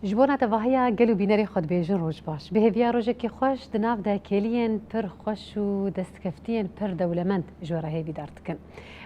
جبونا تفاهيا قالوا بيناري خد بيجن روج باش بهفيا روجك خوش دناف دا كيلين پر خوش و دستكفتين پر دولمند جورا هي بدارتكن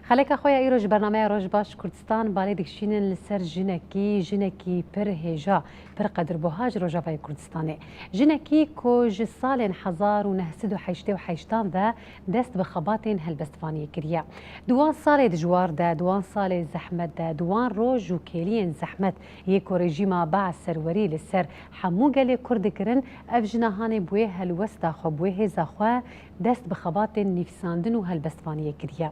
خليك اخويا ايروج برنامج روج باش كردستان بالي دكشينن لسر جنكي پر هجا پر قدر بوهاج روجا في كردستاني جنكي كوج سالين حزار و نهسدو حيشتي و حيشتان دا دست بخباتين هلبستفاني كريا دوان سالي دجوار دا دوان سالي زحمت دا دوان روج و كيلين زحمت يكو ريجيما باع سروري لسر حمو قالي كرد كرن افجنا هاني بويه هالوستا خو بويه زاخوا دست بخباتين نفساندن و هلبستفاني كريا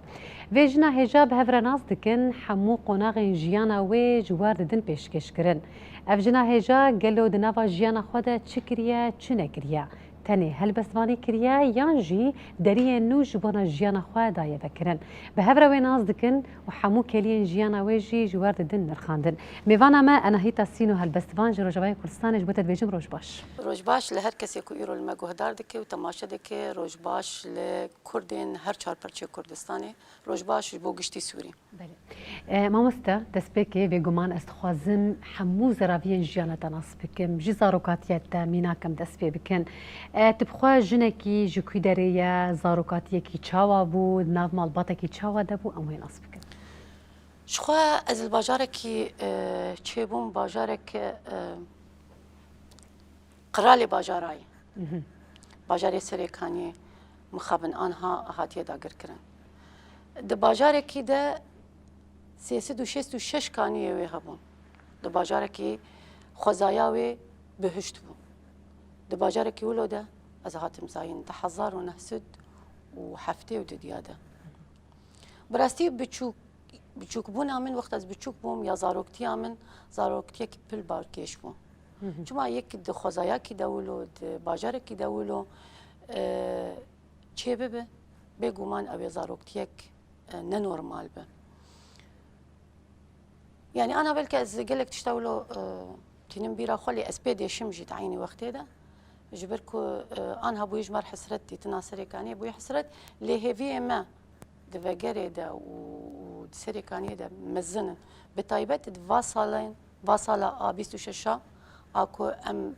ویجنا هجاب هفر ناز دکن حمو قناغ جیانا و جوار دن پیشکش کرن افجنا هجا گلو دناوا جیانا خود چه کریا چه نکریا تنه هلبستوانی کریا یانجی دریه نو جبانا جیانا خوا دایه بکرن به هفر و ناز دکن و حمو کلین جیانا و جی جوار دن نرخاندن میوانا ما انا هیتا سینو هلبستوان جرو جوای کردستان جبوت بيجم روج باش روج باش لهر کسی کو ایرو المگوهدار دکه و تماشا دکه روج باش لکردین هر چهار پرچه کردستانی روج باش بو گشتی سوری بله مامستا دسپیکی به گمان استخوازم حمو زراوین جیانا تناس بکم جزاروکاتیت تا میناکم دسپی بکن تبخوا جنکی جکوی دریه زاروکاتیه کی چاوا بود ناو مالباتا کی چاوا دبو اموی ناس بکن شخوا از الباجاره کی چه بوم باجاره که قرال باجارای باجاره سریکانی مخابن آنها هاتیه داگر کرن د باجاره کی ده 366 کانیه وی هبون د باجاره کی خوزایاوی بهشت بون د باجاره کی ولو ده از هاتم زاین ده 1900 و هفته و دیاده براستی بچوک بون من وقت از بچوک بوم یا زاروکتی کی پل بارکش بون چما یک د خوزایا کی دولو د باجاره کی دولو چه به بگومان اوی زاروکتیک نه نورمال به يعني انا بلكي از قلك تشتغلوا تنم بيرا خلي اسبيدي شمجي تعيني وقتي ده جبركو انا بو يجمر حسرتي تناصري كاني بو حسرت لي هيفي ما دفجري ده ودسري كاني ده مزنن بطيبت فاصله 26 اكو ام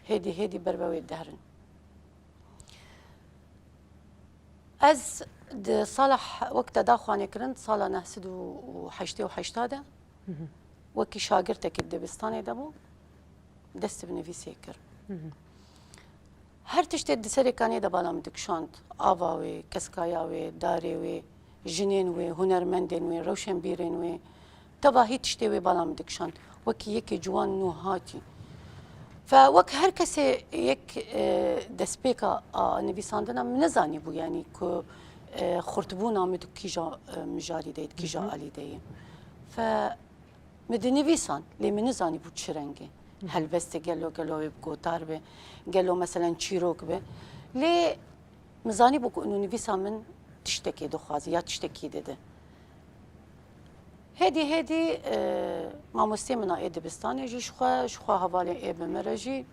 هدي بربوي الدهرن از د صالح وقت داخواني كرنت صالة نهسد وحشتي وحشتاده وكي شاگرتك الدبستاني دبو دست بنفيسي كر هر تشتي دسري كاني دبالا مدكشانت آواوي كسكاياوي داريوي جنينوي هنرمندينوي روشنبيرينوي تباهي تشتي بالا مدكشانت وكي يكي جوان نو هاتي فوك هر كسي يك دسبيكا نفيساندنا منزاني بو يعني كو خرطبونا مدو كيجا مجالي ديت كيجا علي دي ف مدني فيسان لي منزاني بو تشرنجي هل بس قالو بقوتار به قالو مثلا تشيروك به لي مزاني بو انه نفيسان من تشتكي دخازي يا تشتكي ده هدي ما مستمنا ايد بستاني جي شخوا حوالي اي بمرجي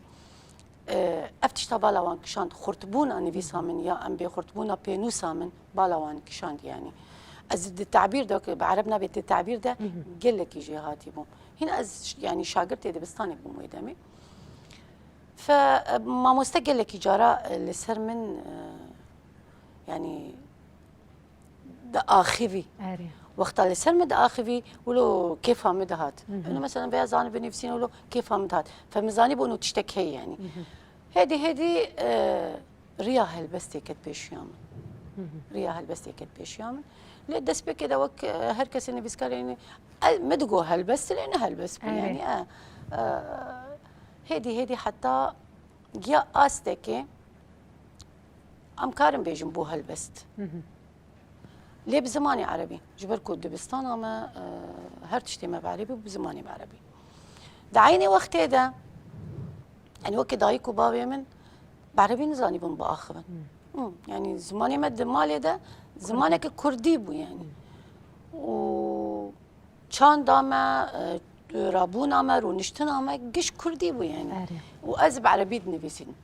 افتش بالاوان كشاند خرطبونا نفيسا من يا ام بي خرطبونا بينوسا من بالاوان كشاند يعني از التعبير ده بعربنا بيت التعبير ده قال لك يجي هاتي بوم هنا از يعني شاگرت دبستاني بوم يدمي فما مستقل لك اجاره لسر من يعني ده اخيفي وقت اللي سر مد اخيفي ولو كيف مد هات انه مثلا بيزاني بنفسين ولو كيف مد هات فمزاني بانه تشتكي يعني هدي ريا هلبستي كت بيشيامن ريا هلبستي كت بيشيامن لا دس بكده وك هر كسي نبيسكار يعني مدقو هلبست لانه هلبست يعني هدي حتى جا استكي ام كارم بيجم بو هلبست ليه بزماني عربي جبركو دبستان اما هر تشتي ما بعربي وبزماني بعربي دعيني وقتي ده يعني وقت دايكو بابي من بعربي نزاني بن باخرن يعني زماني مد مالي ده زمانك كردي بو يعني و چان داما رابونا ما رو نشتنا ما قش كردي بو يعني واز بعربي نفيسين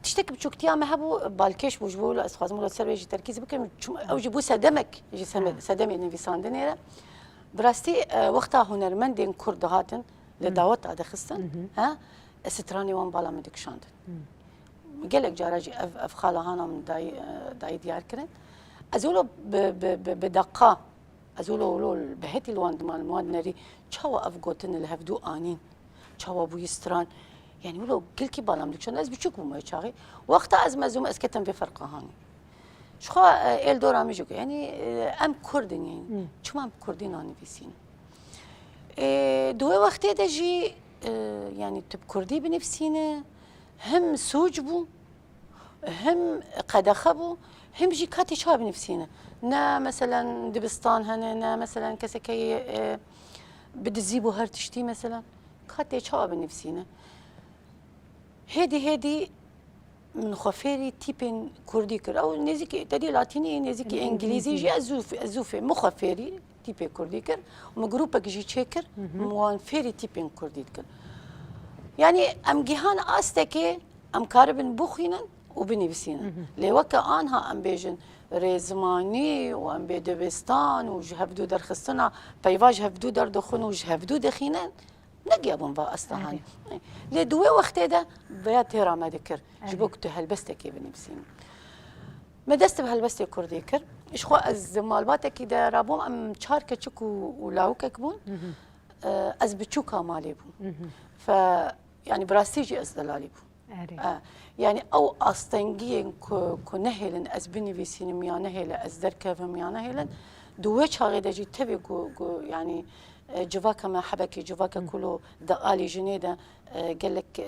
تشتكي بشوكتيا ما هبو بالكيش بوجبول اسخاز مولا سر يجي تركيز بكم او جيبو سدمك يجي سدمي نفيسان دنيره براستي وقتها هنرمندين كرد هاتن لدعوت هذا خستن ها ستراني وان بالا مدكشاند قالك جاراجي اف خاله هانا من داي ديار كرن ازولو بدقه ازولو بهتي الواند مال مواد نري تشوا اف جوتن الهفدو انين تشوا بو يستران يعني ولو كلكي بالا مدكشاند از بتشوك بو ما يشاغي وقتها از مزوم اسكتن بفرقه هاني شخوا ال دورا ميجوك يعني ام كردين يعني شو ام كردين اني بيسين دوي وقتي دجي يعني تب كردي بنفسينا هم سوج بو هم قدخه بو هم جي كاتي شاب بنفسينا نا مثلا دبستان هنا نا مثلا كسكي بدزيبو هر تشتي مثلا كاتي شاب بنفسينا هدي من خفيري تيبين كردي كر او نزيكي تدي لاتيني نزيكي انجليزي جي ازوفي مخفيري تيبي كردي كر ومجروبك جي تشيكر موان فيري تيبين كردي كر يعني ام جيهان استكي ام كاربن بوخينا وبنفسينا لوكا انها ام بيجن ريزماني وام بدبستان وجهبدو در خصنا بيواج هبدو در دخون وجهبدو دخينا نجيبهم بقى اصلا هاني لدوي وقت ده بيا تيرا ما ذكر جبوك هلبستك بنفسينا مدست بهلبستي كردي كر ايش خو از مالباتك كده رابوم ام تشاركه تشكو ولاوكك بون از بتشوكا مالي بون ف يعني براستيجي از دلالي بون يعني او استنجين كنهلن از بني فيسين ميانهل از دركف ميانهلن دوي شاغي دجي تبي يعني جواكا ما حبكي جواكا كله دقالي جنيده قال لك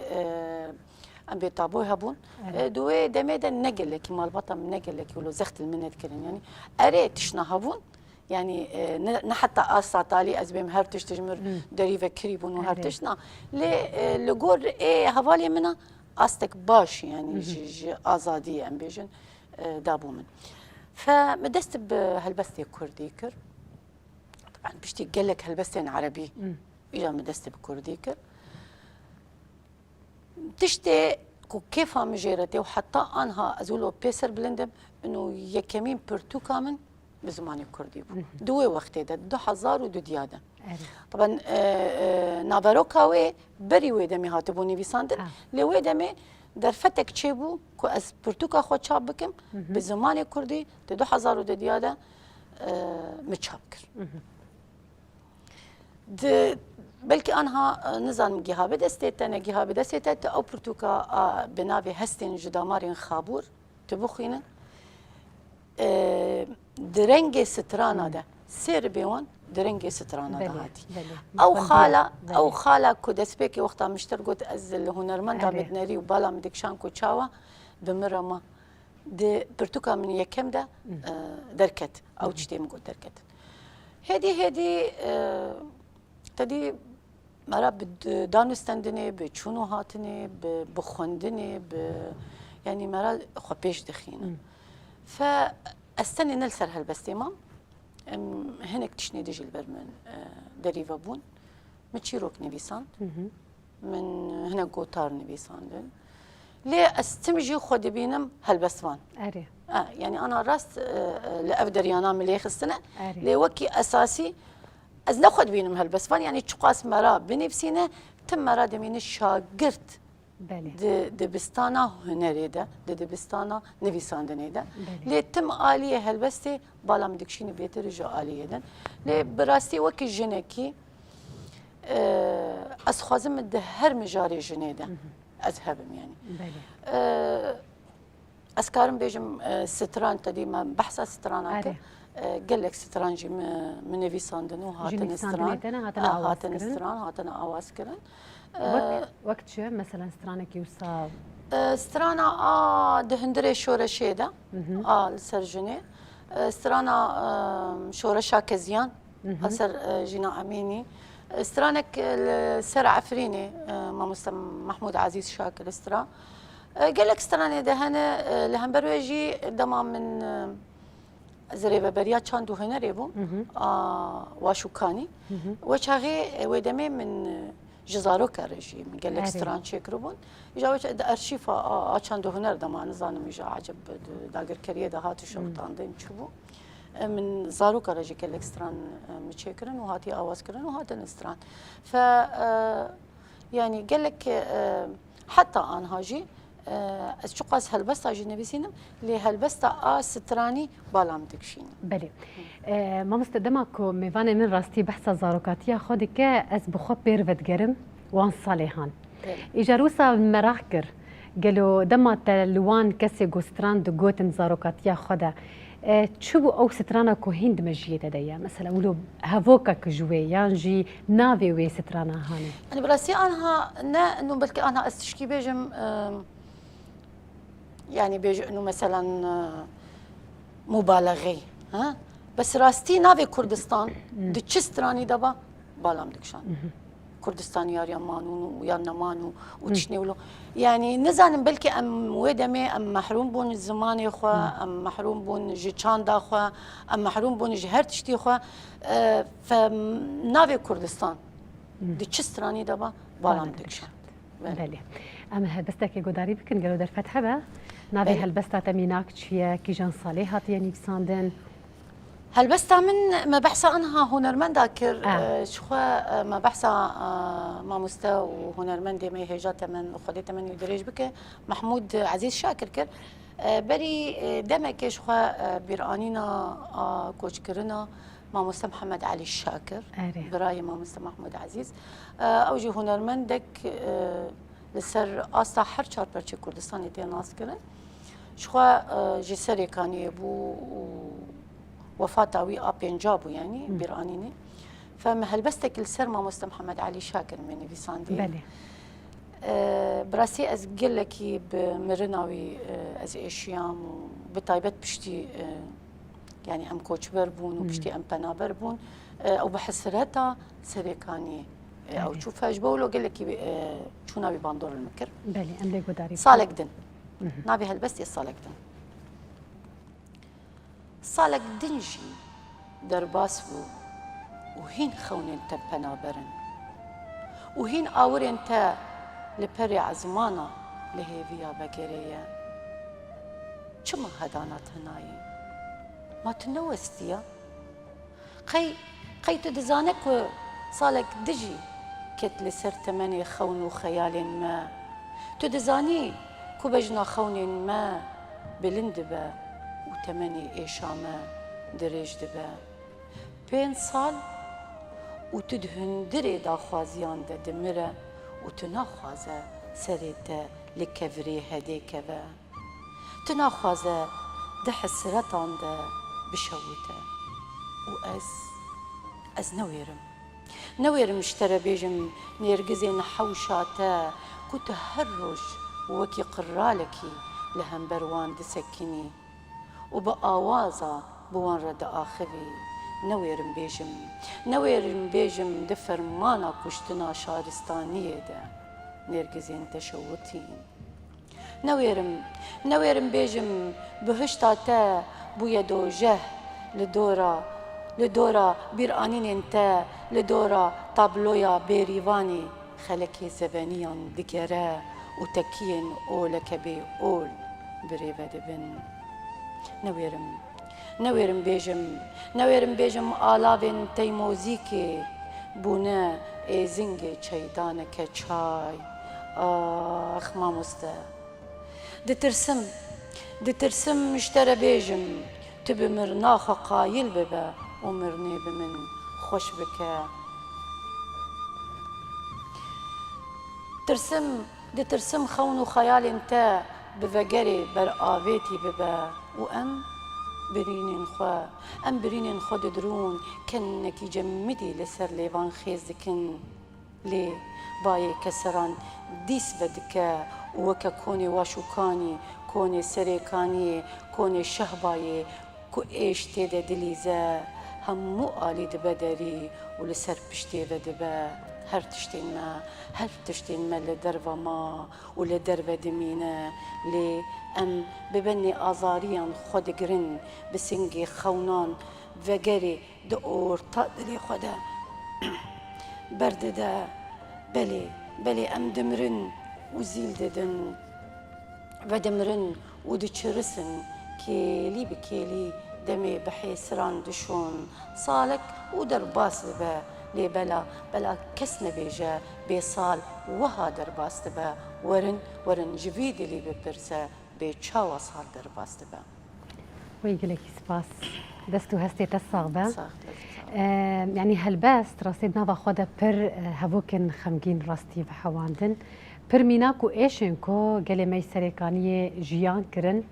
ام بيطابوها بون دوي دميدا نقل لك مال بطم نقل لك ولو زخت المنت كرن يعني اريت شنها بون يعني نحتى اسا تالي ازبم هرتش تجمر دريفه كريبون وهرتشنا لقول ايه هوالي منا استك باش يعني جي ازادي ام بيجن دابو من فمدست بهلبستي كرديكر طبعا بشتي قال لك هلبستين عربي اجا مدست بكرديكر تشتي كيف مجيرتي وحتى انها ازولو بيسر بلندم انه يكمين برتو كامن بزماني الكردي دوي وقتي ده 2000 ودو دياده طبعا نافاروكاوي بري ويدمي هاتبوني بيساندن لوي دمي در فتك تشيبو كو از برتوكا خو تشاب بكم بزماني الكردي 2000 ودو دياده متشابكر بلكي انها نظام جهابه دستيتنا جهابه دستيت او برتوكا بنابي هستين جدامارين خابور تبخينا درنجي سترانا ده سير بيوان درنجي سترانا ده هاتي او خاله كودسبيكي وقتها مشترقوت از الهنرمند مدنري وبالا مدكشان كو تشاوا بمرما دي برتوكا من يكم ده دركت او تشتي مقول دركت هدي تدي مرا دانستندني بچونو هاتني بخوندني يعني مرا خبيش دخينه فاستني نلسر هالبستيما هناك تشني ديجي البرمن دريفا بون متشيروك نبيسان من هنا قوتار نبيسان ليه استمجي خودي بينم هالبستوان يعني انا راس لافدر ينام ليخ السنه لوكي اساسي از ناخذ بينهم هالبسفان يعني تشقاس مرا بنفسينا تم مرا دمين الشاقرت دبستانا هنري ده دبستانا نفيساندني ده لي تم آلية هالبستي بالا مدكشيني بيترجع آلية ده لي براستي وكي جنكي از خوازم ده هر مجاري جني ده اذهبم يعني اسكارم بيجم ستران تدي ما بحث ستراناك قال لك سترانجي من نفيساندنو هاتن ستران هاتن ستران هاتن اواسكرن وقت شو مثلا سترانك يوصا سترانا دهندري شورشيدا السرجني سترانا شورشا كزيان هسر جينا اميني سترانك سر عفريني ما محمود عزيز شاكر سترا قال لك ستراني دهنا لهمبروجي دما من زريبه بريا چاندو هنا ريبو واشوكاني وشاغي ودمي من جزارو كارجي من قال لك ستران شكربون اجا ارشيفا چاندو هنر دما نزانم اجا عجب داگر كريه ده هاتو شمطان دين چبو من زاروكا رجي كلك ستران متشكرن وهاتي آواز كرن وهاتن ستران ف يعني قال لك حتى أنا هاجي شو قاس هالبستا جي نبيسينم لي هالبستا ستراني بالام دكشين بله ما مستدمكو میوان من راستی بحث زاروکاتیا خودی که از بخواب بیرود گرم وان صالحان ایجاروسا مراح کر قالوا دما تلوان كسي جوستران دو جوتن زاروكاتيا خدا تشوبو او سترانا كو هند مجية ديا مثلا ولو هافوكا كجوي يانجي نافي وي سترانا هاني انا براسي انها انه بلكي انا استشكي بيجم يعني بيجي انه مثلا مبالغه ها بس راستي نافي كردستان دو تشستراني دبا بالام دكشان كردستان يا مانو ويا نمانو وتشنيولو يعني نزانم بلكي ام ويدمي ام محروم بون الزمان يخوا ام محروم بون جي تشاندا خوا ام محروم بون جي هرتشتي خوا فنافي كردستان دي تشستراني دبا بالام دكشان بله اما هلبستك قداري بكن قالوا در فتحه با نافي هلبستا تميناك تشيا كيجان صالحات يعني بساندن هلبستا من ما بحث عنها هنرمند ذاكر شخوا ما بحث ما مستوى وهنرمند ما هيجات من وخديت من يدريج بك محمود عزيز شاكر كر بري دمك شخوا بيرانينا كوش كرنا ما مستوى محمد علي الشاكر براي ما مستوى محمود عزيز اوجي هنرمندك لسر استا هر چار پرچه کردستان دي ناس كرن شخوا جسري كان يبو وفاة وي بنجابو يعني بيرانيني فما هلبستك السر ما مستوى محمد علي شاكر مني في ساندي بله براسي از قلكي بمرناوي از اشيام وبطيبت بشتي يعني ام كوتشبر بون وبشتي ام بنابر بون او بحسرتها سريكاني او تشوفها جبولو قلكي شو ناوي باندور المكر بله ام ليكو داري صالك دن نابي هلبستي صالك دن صالك دنجي درباس بو وهين خون انت بنابرن وهين آور انت لبري عزمانا لهيفيا بقرية چما هدانات هناي ما تنوستيا قي تدزانك صالك دجي كت لسر تمني خون وخيال ما تدزاني كو بجنا خون ما بلندبا وتمني إيشامة دريج دبا بين صال وتدهن دري دا خوازيان دا دمرة وتناخوازة سريتا لكفري هديك با تناخوازة دا حسرتان دا بشوتا وأز نويرم اشترى بيجم نيرقزين حوشاتا كنت هرج وكي قرالكي لهم بروان دسكني وبآوازا بوان رد آخذي نويرم بيجم دفر مانا كشتنا شارستانية دا نرقزين تشوتين نويرم بيجم بهشتا تا بويا دو جه لدورا بيرانين انتا لدورا طابلويا بيريواني خلكي زبانيان دقرا وتكين أولك بي أول بريفة دبن نويرم بيجم آلافين تيموزيكي بونا زنجي چيدانك چاي آخ ما مستا دترسم مشترى بيجم تبي مرناخ قايل ببا ومرني بمن خوش بك دترسم خون وخيال انت بفقري برآفيتي ببا وأم برينين خو درون كنك جمدي لسر ليفان خيزكن لي باي كسران ديس بدك وكا كوني واشوكاني كوني سريكاني كوني شهباي كو ايش تيدا دليزا همو آلي دبدري ولسر بشتي بدبا هر تشتين ما لدربة ما ولدربة دمينة لي أم ببني آزاريان خود قرن بسنجي خونان وقري دور تقدري خدا برد دا بلي أم دمرن وزيل ددن ودمرن ودتشرسن كيلي بكيلي دمي بحيسران دشون صالك ودرباس به لبلا بلا كسن بيجا بيصال وها درباس به ورن جفيد اللي ببرسه بيتشاوى صال درباس به ويقول سپاس دستو هستی تصاغبه صح يعني هلباس راسيد نافا خودا پر هفوكن خمگين راستي و حواندن پر ميناكو ايشنكو قالي مي سريكانية جيان كرن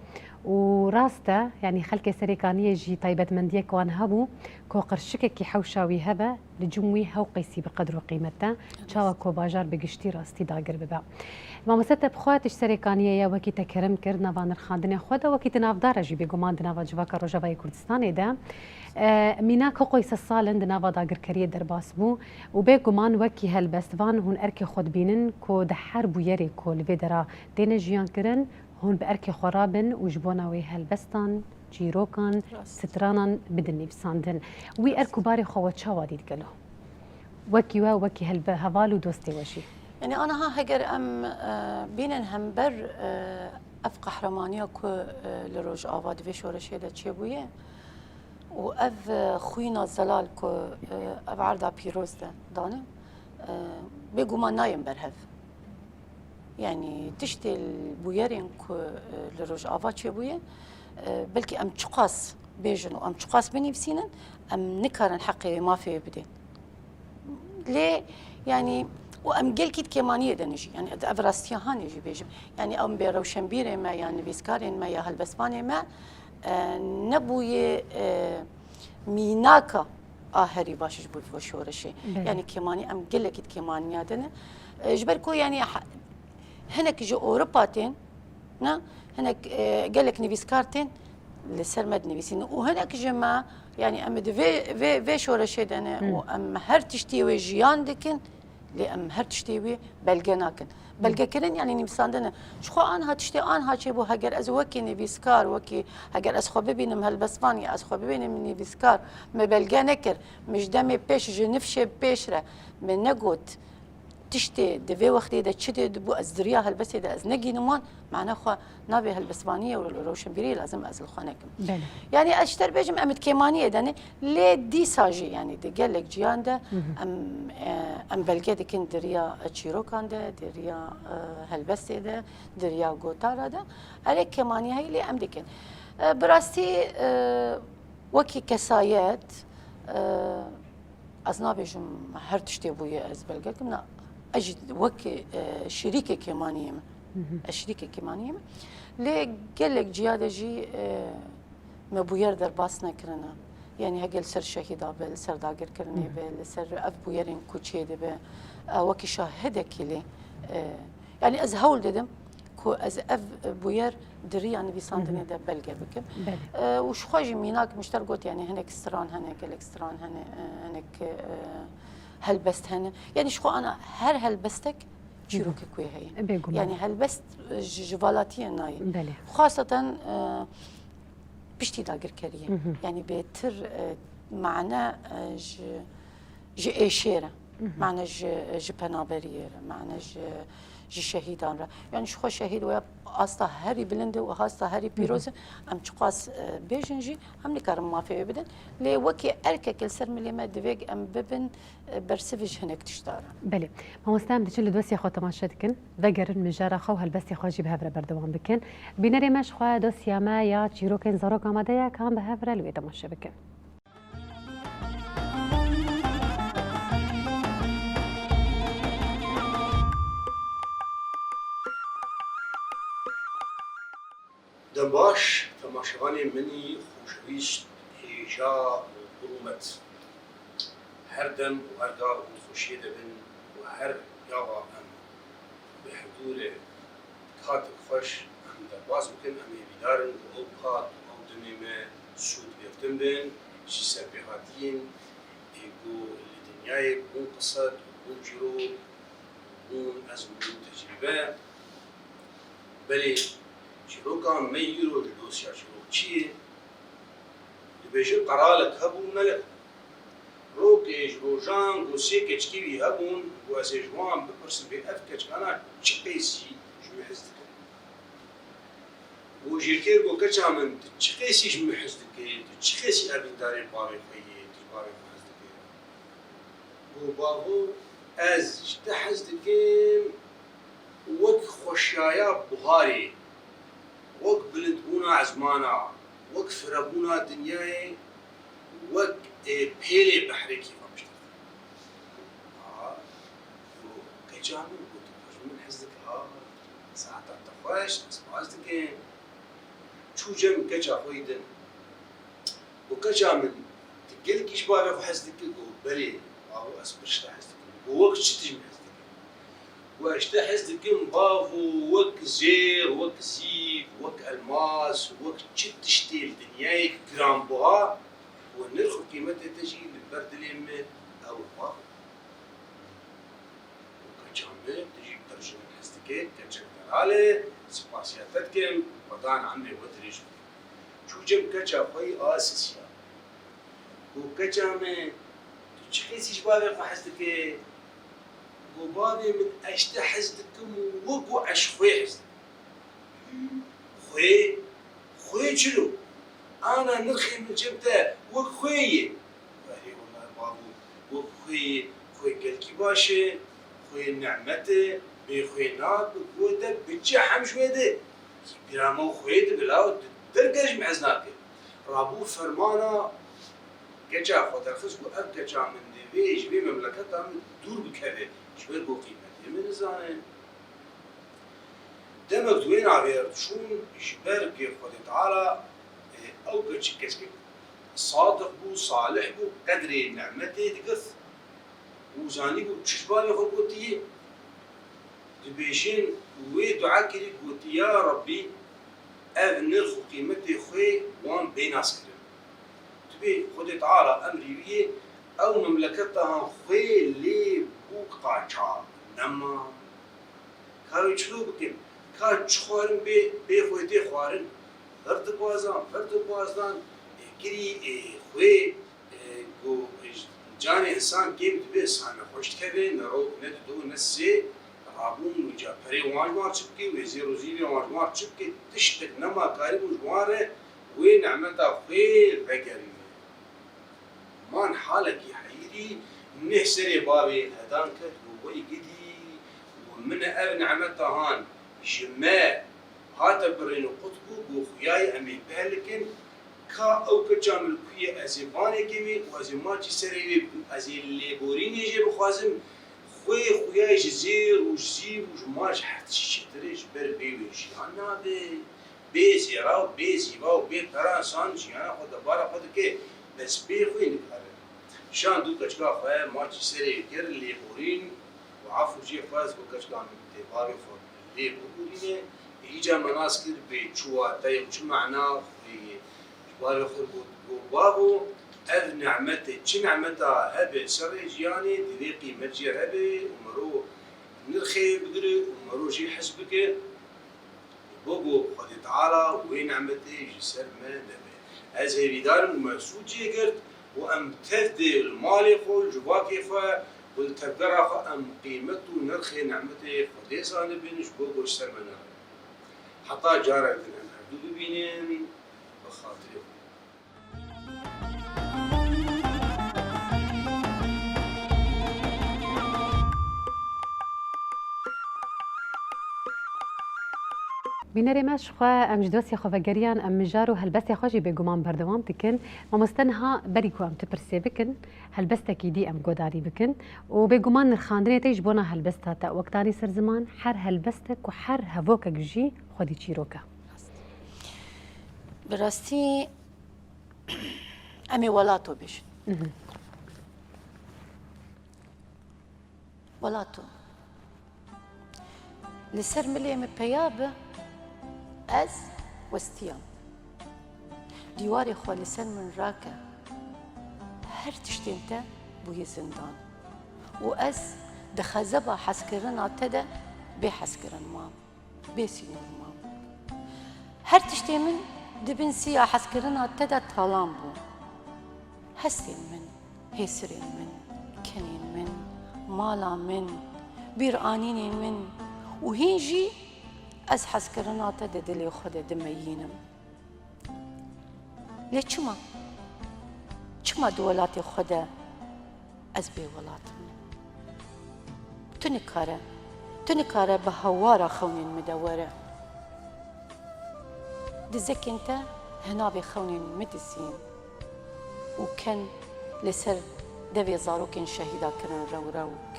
وراسته يعني خلك سريكانية جي طيبة مندية كوان هبو كو قرشكة كي حوشاوي هبا لجموي هو قيسي بقدر وقيمته شاوا كو باجار بقشتي راستي داقر ببا ما مسته بخواتش سريكانية يا وكي تكرم كرد نافا نرخاندن خودا وكي تناف دارا جي بيقومان دنافا جواكا روجاوي كردستان ده ميناك قويس الصالن دنافا داقر كريه درباس بو وبيقومان وكي هالبستفان هون اركي خود بينن كو دحر بو يري كو لفيدرا دينا جيان كرن هون بأركي خرابن وجبونا وي هالبستان جيروكان سترانا بدني بساندن وي أركو باري خوات شاوادي تقلو وكي هفالو دوستي وشي يعني أنا ها هجر بينن همبر أف قهرمانية كو لروج آواد في شورشي دا تشيبويه وأف خوينا زلال كو أف عرضا بيروز دا دانم بيقو ما نايم برهف يعني تشتي البويرين كو لروج آواد تشيبويه بلكي أم تشقاس بيجن وأم تشقاس بني بسينن أم نكرن حقي ما في بدين ليه يعني وأم قل كيد كمانية دنجي يعني أفراستيا هانجي بيجم يعني أم بروشنبيري ما يعني بيسكارين ما يا هالبسباني ما نبوي ميناكا هري باشش بول شورشي يعني كماني أم قل كيد كمانية دنا جبركو يعني هناك جو أوروباتين نا هناك قال لك نبيسكارتين لسرمد نبيسين وهناك جما يعني أم في شورشي دنا وأم هر تشتي وجيان دكن لأم هر تشتي بلجناكن بلجكرن يعني نبساندنا شخو أنا هتشتي أنا هاتشي بو هجر أز وكي نبيسكار وكي هجر أز خو ببينم هالبسباني أز خو ببينم نبيسكار ما بلجنكر مش دمي بيش جنفشة بيشرة من نقوت تشتي دفي وقتي دا تشتي دبو از دريا هالبس دا از نجي نمان معناه خو نابي هالبسبانيه ولا روشنبيري لازم از الخانكم يعني اشتر بيجم امد كيمانيه داني لي دي ساجي يعني دي قال لك جيان دا ام بلقي دكن دريا تشيرو كان دا دريا هالبس دا دريا غوتارا دا عليك كيمانيه هي اللي ام دكن براستي وكي كسايات از نابيجم هر تشتي بويا از بلقاكم نا اجد وكي شريكه كمانيه الشريكه كمانيه لي قال لك جياده جي ما بوير درباس نكرنا يعني هقل سر شهيدا بل سر داقر كرني بل سر اف بويرين كوتشي دبه وكي شاهدك لي يعني از هول ددم كو از اف بوير دري يعني بيصاندني ده بلقى بكم وش خاجي ميناك مشتر قلت يعني هناك ستران هناك الاكستران هناك هلبست هنا يعني شخو انا هر هلبستك تشيروك كوي هي يعني هلبست جوالاتي ناي خاصة بشتي داقر كريه يعني بيتر معنا جي ايشيرة معنا جي بنابرير معنا جي شهيدان را يعني شخو شهيد ويا أصلا هاري بلنده وهاستا هاري بيروزه أم تقاس بيجنجي هم نكرم ما في بدن لي وكي أركك السر مليمة دفيق أم ببن برسفج هناك تشتاره. بله ما مستعمل تشيل دوسي خو تماشى دكن ذكر مجارة خو هالبس خو جيب هفرة بردوان بكن بينري مش خو دوسي ما يا تشيروكن زاروك عمديا كان بهفرة لوي تماشى بكن. دباش تماشاواني مني خوشويست هيجا وبرومت هر دم وهردا وخوشي دبن وهر ياوا ام بحضور كات خوش ام درباز بكن ام بيدارن او كات او دميمه سود بيفتن بن شي سبيهاتين ايغو الدنياي بون قصد بون جرو بون ازم تجربه بلي شروكا ما يورو الدوسيا شروك شيء يبيجون قرالك هبون ملك روكيج روجان دوسيا كتشكيبي هبون واسيجوان ببرسن بين أفكش أنا تشقيسي شو يحزتك وجيكير بو كتشا من تشخيسي جمع حزدك تشخيسي أبي داري بابي خيي تبابي حزدك بو بابو از جدا حزدك وك خوشايا بهاري وك بلدبونا عزمانا وك فربونا دنياي وك بيلي بحري كيف مشتغل كجامل قلت من حزدك ساعات تخوش اسمعتك شو جم كجا خويدن وكجا من تقلك ايش بابا حزدك بلي بابو اسبرش حزدك ووقت شتي من حزدك واشتا حزدك بابو وك زير وك زيف وك الماس وك شتشتي الدنيا جرام بها ونرخ قيمتها تجي للبرد اليمين او البابو وكجامل تجي ترجم حزدك كجا على سباسياتكم بدان عمي وتريج شو جم كجا خوي اساسيا وكجا من تشخيص شبابي حزدك وبابي من اشتا حزدكم وقو عش خوي حزدك خوي شنو انا نرخي من جمته وخوي وهي والله بابو وخوي قلكي باشا خوي نعمته بخوي ناب بقوته بتجي حمش ويده برامو خويد بلاو درجش محزناك رابو فرمانا كجا خاطر خصو اب كجا من ديش بي مملكتها من دور بكبه شبر بو قيمته من زانه دمك دوين عبير شون جبر كي خد تعالى او كشكسك صادق بو صالح بو قدر نعمته دقث وزاني بو تشبالي خلقوتيه دبيشين ودعاء كريم قلت يا ربي اذ نرخ قيمتي خوي وان بيناس كريم تبي خد تعالى امري بيه او مملكتها خوي لي بوك طاچا نما كاوي چلو بكم كا چخوارن بي خويتي خوارن فرد بوازدان كري خوي گو جان انسان كيم تبي سامي خوش تكبي نرو ندو نسي رابون وجا بري واجمار تشبكي وزيرو زيري واجمار تشبكي تشتك نما قارب وجواره وين عملتها خير بقري مان حالك يحيري نحسري بابي هدان كت ووي قدي ومن ابن عملتها هان جماع هاتا برينو قطبو بوخياي امي بالكن كا او كجامل كوية ازيباني كمي وازيماتي سري ازي اللي بوريني جي بخوازم خويا جزير وجزير وجماش حتى شتريش بر بيويش انا بيزيرا وبيزيبا وبي فرنسان جيانا خد بارا خد كي بس بي خوي نكار شان دو كشكا خويا ماتش سري كير اللي بورين وعفو جي فاز بكشكا من تباري فور اللي بورين يجا مناس كير بيتشوا تاي وش معناه في باري خد بابو اذ نعمته چه نعمتها هبه سري جياني دي قيمه جي هبه ومرو نرخي بقري ومرو جي حسبك بوغو خد تعالى وين نعمته جي سر ما دبه از هيدار ومسود جي قرت وام تفدي المالي خو جواكي فا والتبقرة خو ام قيمته نرخي نعمته خديسا نبينش بوغو سر ما نرخي حتى جارك ان حدود بينين بخاطري بینەرێ مەش خوا ئەم ji دۆستی خۆڤەگەریان ئەم مژار و هەلبەستی خۆشی بێگومان بەردەوام دکن مامۆستەنها بەری کو ئەم تپرسێ بکن هەلبەستێکی دی ئەم گۆداری بکن و بێگومان نرخاندنێتەیش بۆنە هەلبەستاتە وەکتانی سەر زمان هەر هەلبەستێک و هەر هەڤۆکێک ژی خۆدی چیرۆکە براستی ئەمێ وڵاتۆ بێژن وڵاتۆ لەسەر ملێ me peya bi ez westiyam dîwarê xwe li ser min rake her tiştên te bûye zindan û ez di xezeba hezkirina te de bê hezkirin mam bê sînor mam her tiştê min dibin siya hezkirina te de talan bû hestên min hêsirên min kenên min mala min bîranînên min û hîn jî از حسکرناته ده دلی خود دمینم لی چما دولات خود از بی ولاتم تو نکاره به هوارا خونین مدوره دزک انت هنا بخونين مدزين وكان لسر دبي زاروكن شهيدا كرن روك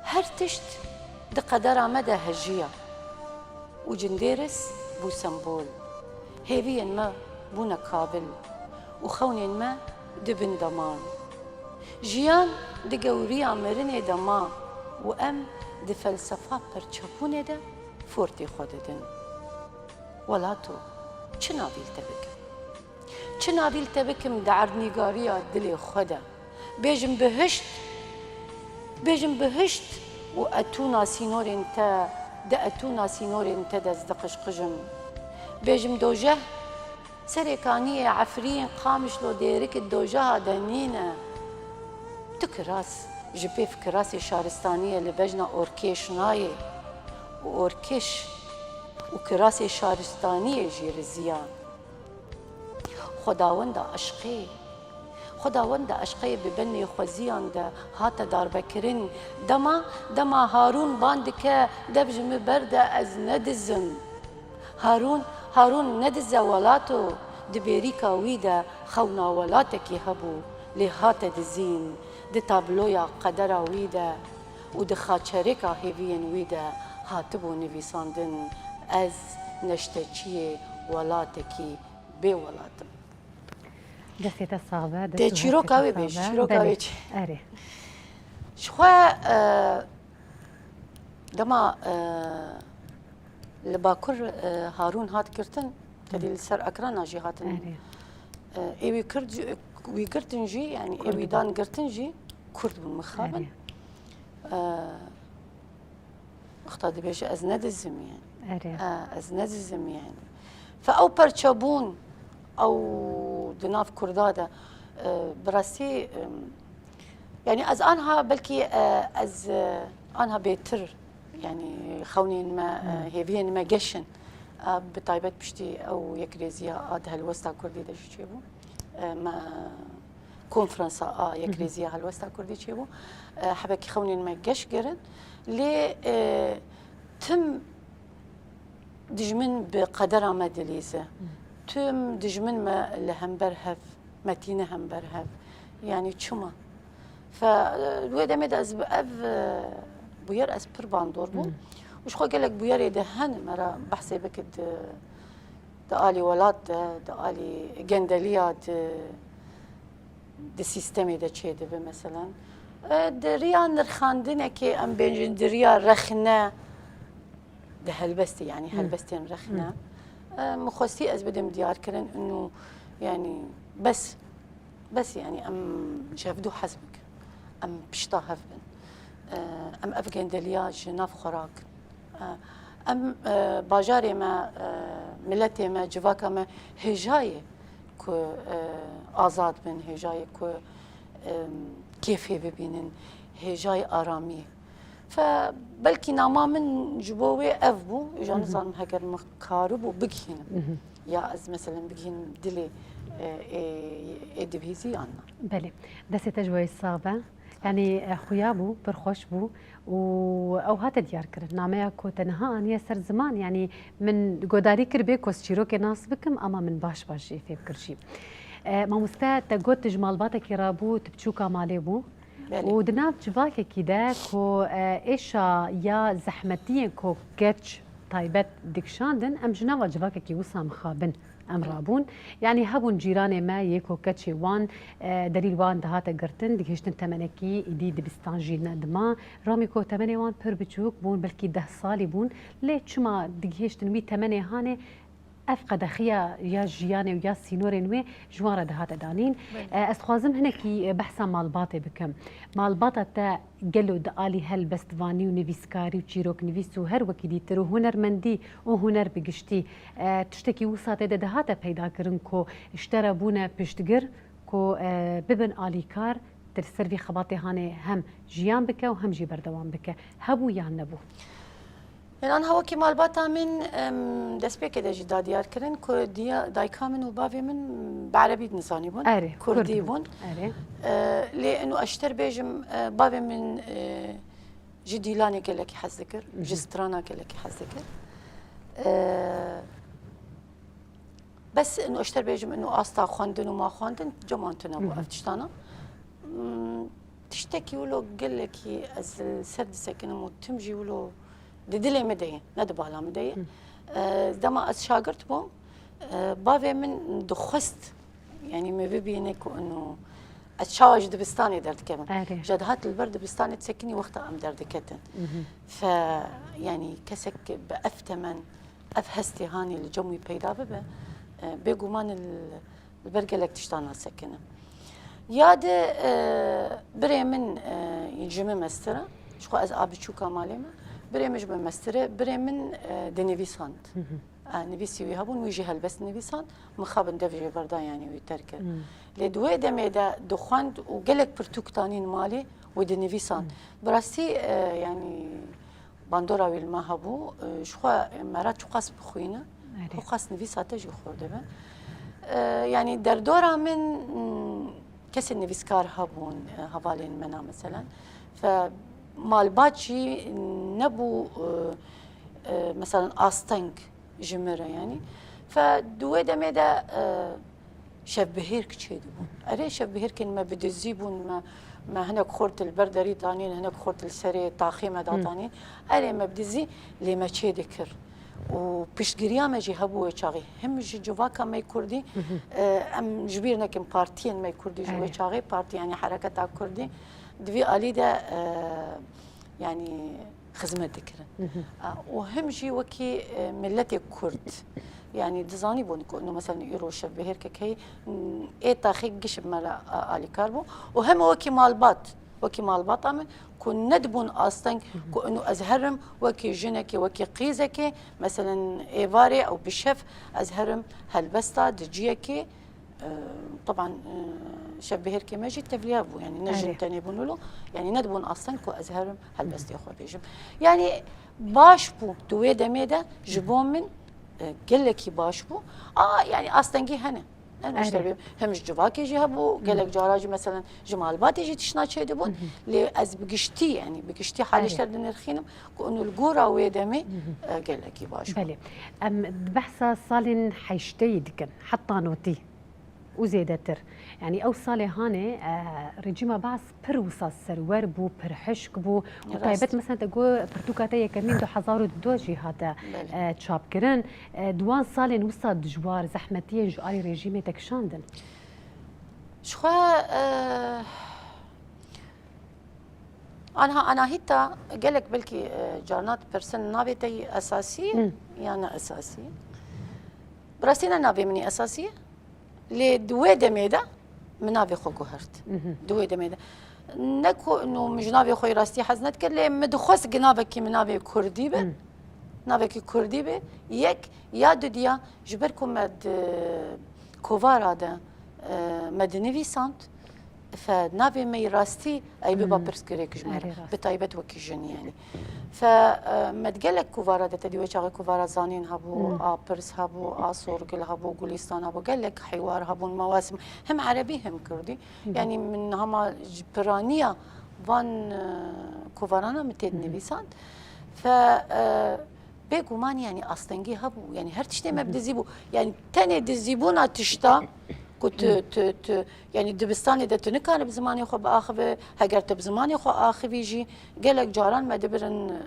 هرتشت ده قدر مدى هجية وجنديرس بو سمبول هيفين ما بونا كابل وخونين ما دبن دمان جيان ده قوريا مرني دما وام ده فلسفة برچپونه ده فورتي خوددن ولاتو چه نابیل تبکم دعر نگاریا دلی خدا بیجم بهشت و اتونا سینور انت دزدقش قجم بیجم دوجه سرکانی عفرین قامش لو دیرک دوجه دنینه تو کراس جبیف کراس شارستانیه لبجنا اورکیش نایه و اورکیش و کراسی شارستانی جیرزیا خداوند عشقی ببنی خوزیان ده هات دار بکرین دما هارون باند که دبجم برده از ندزم هارون ندزه ولاتو دبیریکا ویده خونا ولاتکی هبو لی هات دزین ده تابلویا قدر ویده و ده خاچرکا هیوین ویده هاتبو نویساندن از نشتچی ولاتکی بی ولاتم دستيتا صعبة ده چیروکاوی بیش چیروکاوی چی أري شخوا دما لباکر هارون هات کرتن تدی سر اکران جی هاتن أري ایوی کرتن جی يعني ایوی دان کرتن جی کرد بون مخابن اختاد بیش از ندزم يعني از نززم يعني فأو برچبون أو دناف كردادة براسي يعني از آنها بلكي از آنها بيتر يعني خونين ما هيفين ما جشن بطيبات بشتي أو يكريزيا آد هالوستا كردي ده شيبو ما كونفرنسا يكريزيا هالوستا كردي شيبو حبكي خونين ما جش جرن لي تم دجمن بقدر ما دليزة تم دجمن ما لهمبر هف متينة همبر هف يعني شما فالويدا ميدا از بأف بوير از پر باندور بو وش خو قالك بوير يدهن مرا بحسي بكد دقالي ولاد دقالي جندليا د سيستمي دا چه دبه مثلا دريا نرخاندنه كي ام بين دريا رخنه ده هلبستي يعني هلبستين رخنا مخوستي از بدم ديار كرن انه يعني بس يعني ام شافدو حسبك ام بشطا هفبن ام افغان دلياج ناف خوراك ام باجاري ما ملتي ما جواكا ما هجايه كو آزاد بن هجايه كو كيفي ببينن هجاي آرامي فبلكي ناما من جبوي أفبو إجا نظام هكر مكاربو بجهن يا از مثلا بجهن دلي دبيزي عنا بله دسي تجوي صعبة يعني خويابو برخوش بو او هات ديار كر نامه كو تنها ان يسر زمان يعني من قداري كربي كوس شيروك ناس بكم اما من باش في بكرشي ما مستا تقول تجمال باتك رابو تبچوكا مالي بو ودناف جواكي كده كو ايشا يا زحمتين كو كاتش طيبت دكشاندن ام جناوا جواكي كي وسام خابن ام رابون يعني هبون جيراني ما يكو كاتشي وان دليل وان دهاتا قرتن دكيشتن تمنكي دي دبستان جيلنا دما رامي كو تمني وان پر بچوك بون بلكي 10 سالي بون ليه چما دكيشتن وي تمني هاني افقد خيا يا جياني ويا سينورين وي جواره دهات دانين استخوازم هنكي بحثا مالباطي بكم مالباطا تا قالوا دالي هل بستفاني ونفيسكاري وتشيروك نفيسو هر وكي ديترو هنر مندي وهنر بقشتي تشتكي وساط دهات پیدا کرن كو اشترى بونا پشتگر كو ببن آليكار ترسرفي خباطي هاني هم جيان بك وهم جي بردوان بك هبو يان نبو يعني أنا هوكي مالباتا من دسبيك إذا جدا ديار كرن كردية دايكا من وبابي من بعربي نزاني بون أري كردي بون أري لأنه أشتر بيجم بابي من جدي لاني قال لك حذكر جسترانا قال لك حذكر بس إنه أشتر بيجم إنه أستا خواندن وما خواندن جمانتنا أبو أفتشتانا تشتكي ولو قال لك از السرد ساكنه مو تمجي ولو ددلي مديه ندب على مديه دما از شاغرت بوم بافي من دخست يعني ما بينك انه اتشاوج دبستاني درد كمان جدهات البرد دبستاني تسكني وقتها ام درد كتن ف يعني كسك بافتمن افهستي هاني الجمي بيدا ببه بيقومان البرقلك تشتانا سكنه ياد بري من يجمع مسترة شو از أبي شو كمالي ما بري مجمع مسترة بري من دنيفيساند نبيسي ويهابون ويجي هالبس نبيساند مخابن دفجي بردا يعني ويتركر لدوي دميدا دخاند وقلك برتوك تانين مالي ودنيفيساند براسي يعني باندورا ويلما هابو شو مرات شو قاس بخوينا شو قاس نبيساته جو خورده يعني دردورا من كسي نفيسكار هابون هفالين منا مثلا فمال باتشي نبو مثلا آستنك جمرة يعني فدوي دميدا شف بهير كتشيدو أري شف بهير كن ما بدزيبون ما هناك خورت البردري دانين هناك خورت السري طاخيمة دانين أري ما بدزي لي ما تشيدكر وبيشجريا ما جهبوا شاغي هم جواكا ما يكردي ام جبيرنا كم بارتين ما يكردي جوا شاغي بارتي يعني حركة كردي دفي أليدا يعني خدمة ذكر وهم جي وكي ملتي كرد يعني دزاني بونكو انه مثلا يروش بهير كي اي تاخي قش مالا الي كاربو وهم وكي مالبات وكي مالبات امن كون ندبون اصلا كو انه ازهرم وكي جنكي وكي قيزكي مثلا ايفاري او بشف ازهرم هالبستا دجيكي طبعا شبهير كما جيت تبليابو يعني نجم تاني بنولو يعني ندبون اصلا كو ازهرم هالبست يا اخو بيجم يعني باش بو دوي دميدا جبون من قال لك باش بو يعني اصلا جي هنا انا اشتري همش جواكي جابو قال لك جاراجي مثلا جمال باتي جي تشنا شي دبون لي از بقشتي يعني بقشتي حالي اشتر نرخينم كانه القوره ويدمي قال لك باش بلي بحث صالين حيشتي دكن حتى نوتي وزيدتر يعني او صالي هاني رجيما بعض بر وصاص سرور بو بر حشك بو وطيبت مثلا تقول برتوكاتيه كمين دو حزارو دو جهات تشاب كرن دوان صالين وصا دجوار زحمتيه جواري رجيمي تكشاندن شخوا انا هيتا قالك بلكي جارنات برسن نابي تي اساسيه يعني اساسيه براسينا نابي مني اساسيه لدوي دميدا منابي خو هرت دوي دميدا نكو انه مجنابي خوي راستي حزنت كل مدخوس جنابك منابي كردي به نابك كردي به يك يا دوديا جبركم مد كوفارا ده مدني سانت فنابي مي راستي اي بابا برسكريك جمر بتايبت وكيجن يعني فمتقلك كوفارا ده تدي وجه كوفارا زانين هبو برس هبو اصور قل هبو غوليستان هبو قالك حوار هبو المواسم هم عربي هم كردي يعني من هما جبرانيه فان كوفارانا متد نبيسان ف بيقومان يعني اصلنجي هبو يعني هرتشتي ما بدزيبو يعني تاني دزيبونا تشتا كنت يعني دبستاني ده تنكر بزماني خو باخذ هجرت بزماني خو اخذ يجي قالك جاران ما دبرن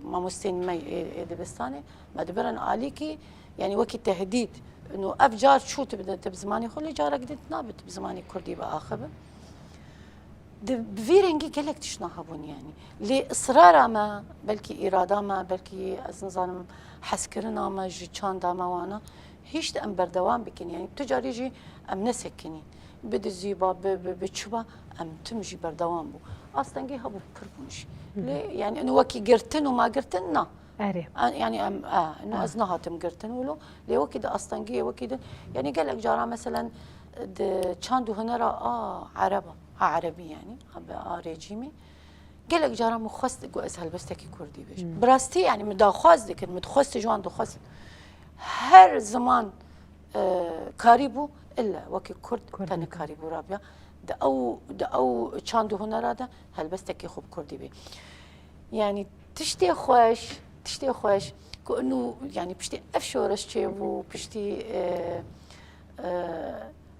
ما مستين ما دبستاني ما دبرن عليكي يعني وقت تهديد انه افجار شو تبدا بزماني خو اللي جارك دت نابت بزماني كردي باخذ بفيرنجي قالك تشناهبون يعني لاصرار ما بلكي اراده ما بلكي نظام حسكرنا ما جي كان داما وانا هیچ ام بردوام بکن یعنی تجاری جی ام نسکنی بده زیبا بچوبا ام تمجی بردوام بو اصلا جی هبو پربونش يعني انه وكي قرتن وما قرتن نا يعني انه ازنها تم قرتن ولو لي وكي ده اصلا جي وكي ده يعني قال لك جارا مثلا كاندو هنرا عربه عربي يعني ريجيمي قالك جارا مخست جو از هلبستكي كردي بيش براستي يعني مداخواز دكن متخست جوان دخست هر زمان كاريبو الا وكي كرد تاني كاريبو رابيا دا او چاندو هنرادا هلبستكي خوب كردي بي يعني تشتي خوش كأنه يعني بشتي افشورش تشيبو بشتي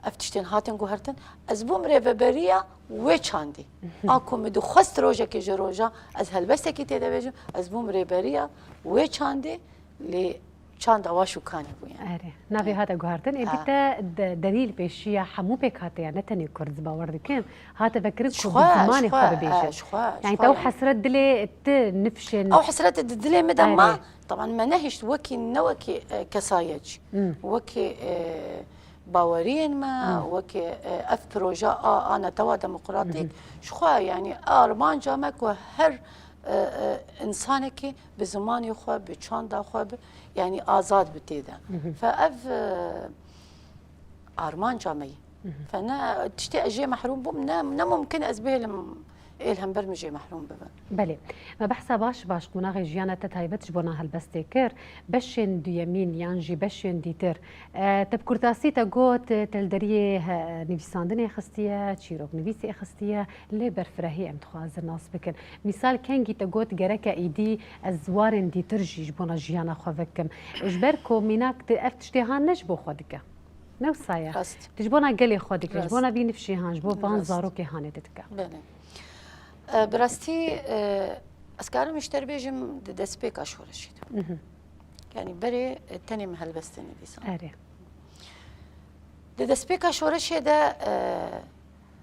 افتشتين هاتن گوهرتن از بوم ریوبریا و چاندی آکو مدو خست روژه که جروجا از هلبسته کی تیده بیجم از بوم ریوبریا و چاندی لی چاند آواشو کانی بوین آره نبی هات گوهرتن ایتا دلیل پیشیا حمو پیکاته یا نتنی کرد باور دکن هات فکرت کو زمانی خواب بیشه يعني تو حسرت دلی ت نفشن او حسرت دلی مدام ما طبعا ما نهشت وكي نوكي كسايج وكي باورين ما وكي اف بروجا انا توا ديمقراطيك شخوا يعني ارمان جامك وهر انسانك بزمان يخوا بچان دا خوا يعني آزاد بتيدا فاف ارمان جامي فانا تشتي اجي محروم بوم نا ممكن ازبهلم إلهم برمجي محروم ببن بله ما بحثا باش قناغ جيانا تتايبتش بونا هالبستيكر بشن دو يمين يانجي بشن ديتر تبكرتاسي تاقوت تلدريه نفساندني خستية تشيروك نفيسي خستية لي برفرهي ام تخوازر ناس بكن مثال كانجي تاقوت جركا ايدي الزوارن ديتر جيج بونا جيانا خوفكم اجبركو ميناك افتشتيهان نجبو خودك نو صايا تجبونا قلي خودك تجبونا بينفشي هان جبو بان زاروكي هاني تتكا براستي اسكارم اشتر بيجم دسبيك اشهر الشيء يعني بري تاني مهلبستني بيسان اري دسبيك اشهر الشيء ده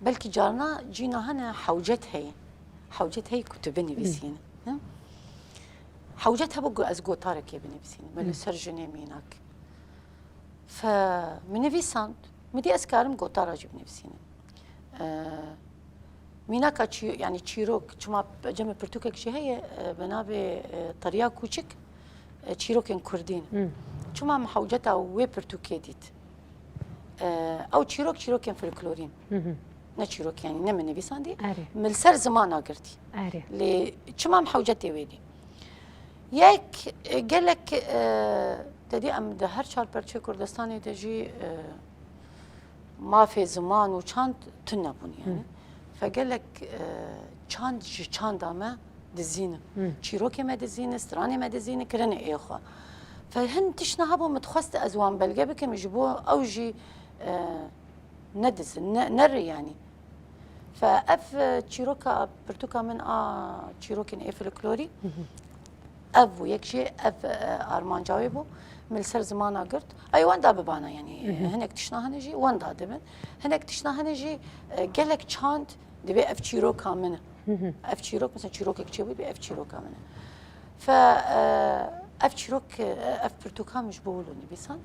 بلكي جارنا جينا هنا حوجت هي كتبني بيسين حوجتها بقول ازقو تارك يبني بيسين من سرجني ميناك فمن بيسان مدي اسكارم قوتارا جبني بيسين ميناكا يعني تشيروك شما جمع برتوكك شي هي بنابي طريقة كوشك تشيروكين كردين شما محوجتها وي برتوكيديت او تشيروكين فلكلورين نا تشيروك يعني نمن بيساندي ملسر زمان اقرتي لي شما محوجتي ويدي ياك قالك تدي ام ده هر چار پرچه كردستاني دجي ما في زمان وچاند تنبون يعني فقال لك چاند ما دزينه تشيروكي ما دزينه ستراني ما دزينه كرني اخوا فهن تشنا هبو متخست ازوان بلقى بكم يجيبوه اوجي ندز نر يعني فاف تشيروكا برتوكا من تشيروكين اي فلكلوري ابو يكشي اف ارمان جاوبو ملسر زمان قرت اي وين دا ببانا يعني هناك تشنا هنجي وين دا دبن هناك تشنا هنجي قال لك چاند دبي اف تشيروكا منه اف تشيروك مثلا تشيروك كتشوي بي اف تشيروكا منه ف اف تشيروك اف برتوكا مش بقولوني بيسان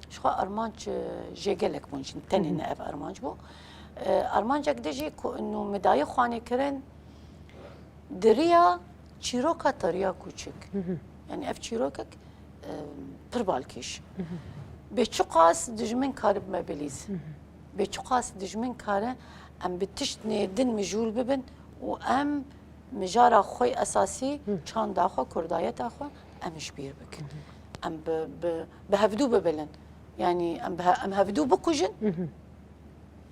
شو ارمانج جي قال لك بونج تاني اف ارمانج بو ارمانج دجي انه مدايه خواني كرن دريا تشيروكا طريقه كوتشك يعني اف تشيروكك بربالكيش بيتشقاس دجمن كارب مابليز بيتشقاس دجمن كاره ام بتشتني دن مجول ببن وام مجارا خوي اساسي چان داخو كردايت اخو امش بير بك ام بهفدو ببلن يعني ام هفدو بكوجن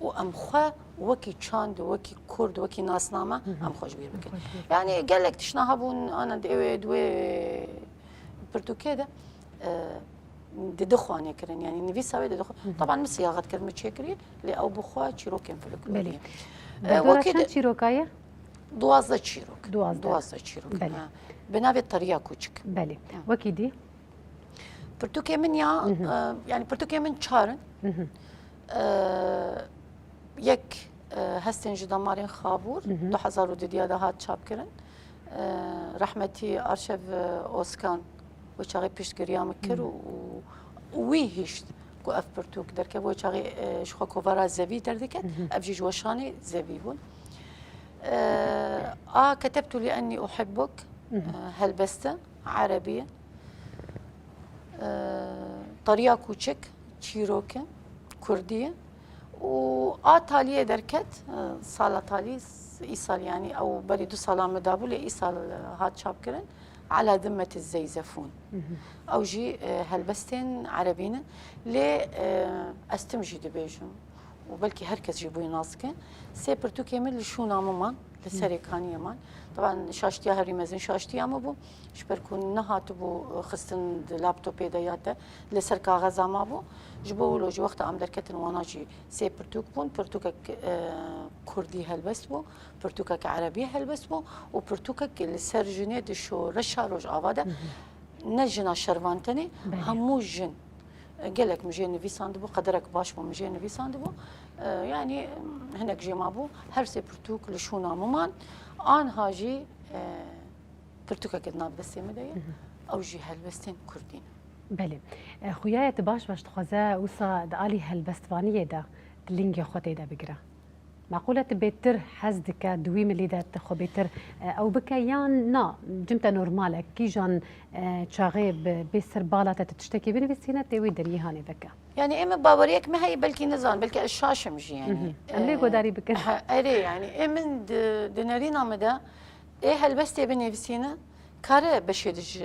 وام خو وكي چاند وكي كرد وكي ناسنامه ام خوش بير بك يعني قال لك تشنا هبون انا دوي برتوكي ده دخواني كرن يعني نبي سوي دخو طبعا مسياغات كلمه تشكري لي او بخوا تشيروكين فلكلوري وكذا تشيروكايه دوازده تشيروك دوازده تشيروك بنابي الطريقه كوتشك بله وكيدي برتوكي من يعني برتوكي من شارن يك هستن جدامارين خابور 2012 ده هات چاپ كرن رحمتي ارشيف اوسكان وشاغي بيشتغريا مكر وي هشت كو اف برتوك دركب وشاغي شخو كوفرا زبي دردك ابجي جوشاني زبي بون كتبت لاني احبك هلبسته عربيه طريقه كوتشك تشيروكه كرديه تاليه دركت صاله تالي إيصال يعني أو بري 2 سال مدابو لإيصال هاد شابكرن على ذمة الزيزفون أو جي هلبستين عربيين لي أستمجي دبيجم وبلكي هركز جيبوي ناسكن سي برتو كامل شو ناممان لسري كان يمان طبعا شاشتي هري مزن شاشتي اما بو شبركون نهات بو خستن لابتوب دياته لسر كاغذ ما بو جبو لو جي وقت ام دركتن وانا جي سي برتوك بون برتوك كردي هلبس بو برتوك عربي هلبس بو وبرتوك لسر جنيد شو رشا روج افاده نجنا شروانتني همو جن قالك مجي نفيساند بو قدرك باش بو مجي نفيساند بو يعني هناك جي مابو هر سي برتوك لشونا ممان آن هاجي برتوكا كدنا بسي مدايا أو جي هلبستين كردين. بله خويا باش تخوزا وصا دالي هلبستوانية دا تلينجي خوتي دا بقرا معقولة بيتر حزدك دويم اللي دا تخو بيتر أو بكيان نا جمتا نورمالك كي جان تشاغيب بيسر بالات تشتكي بني بسينا تيوي دريهاني ذكا يعني إما باوريك ما هي بلكي نزان بلكي الشاشة مجي يعني أملي قداري بكر أري يعني من دينارينا مدا إيه هلبستي بني بسينا كاره بشيدج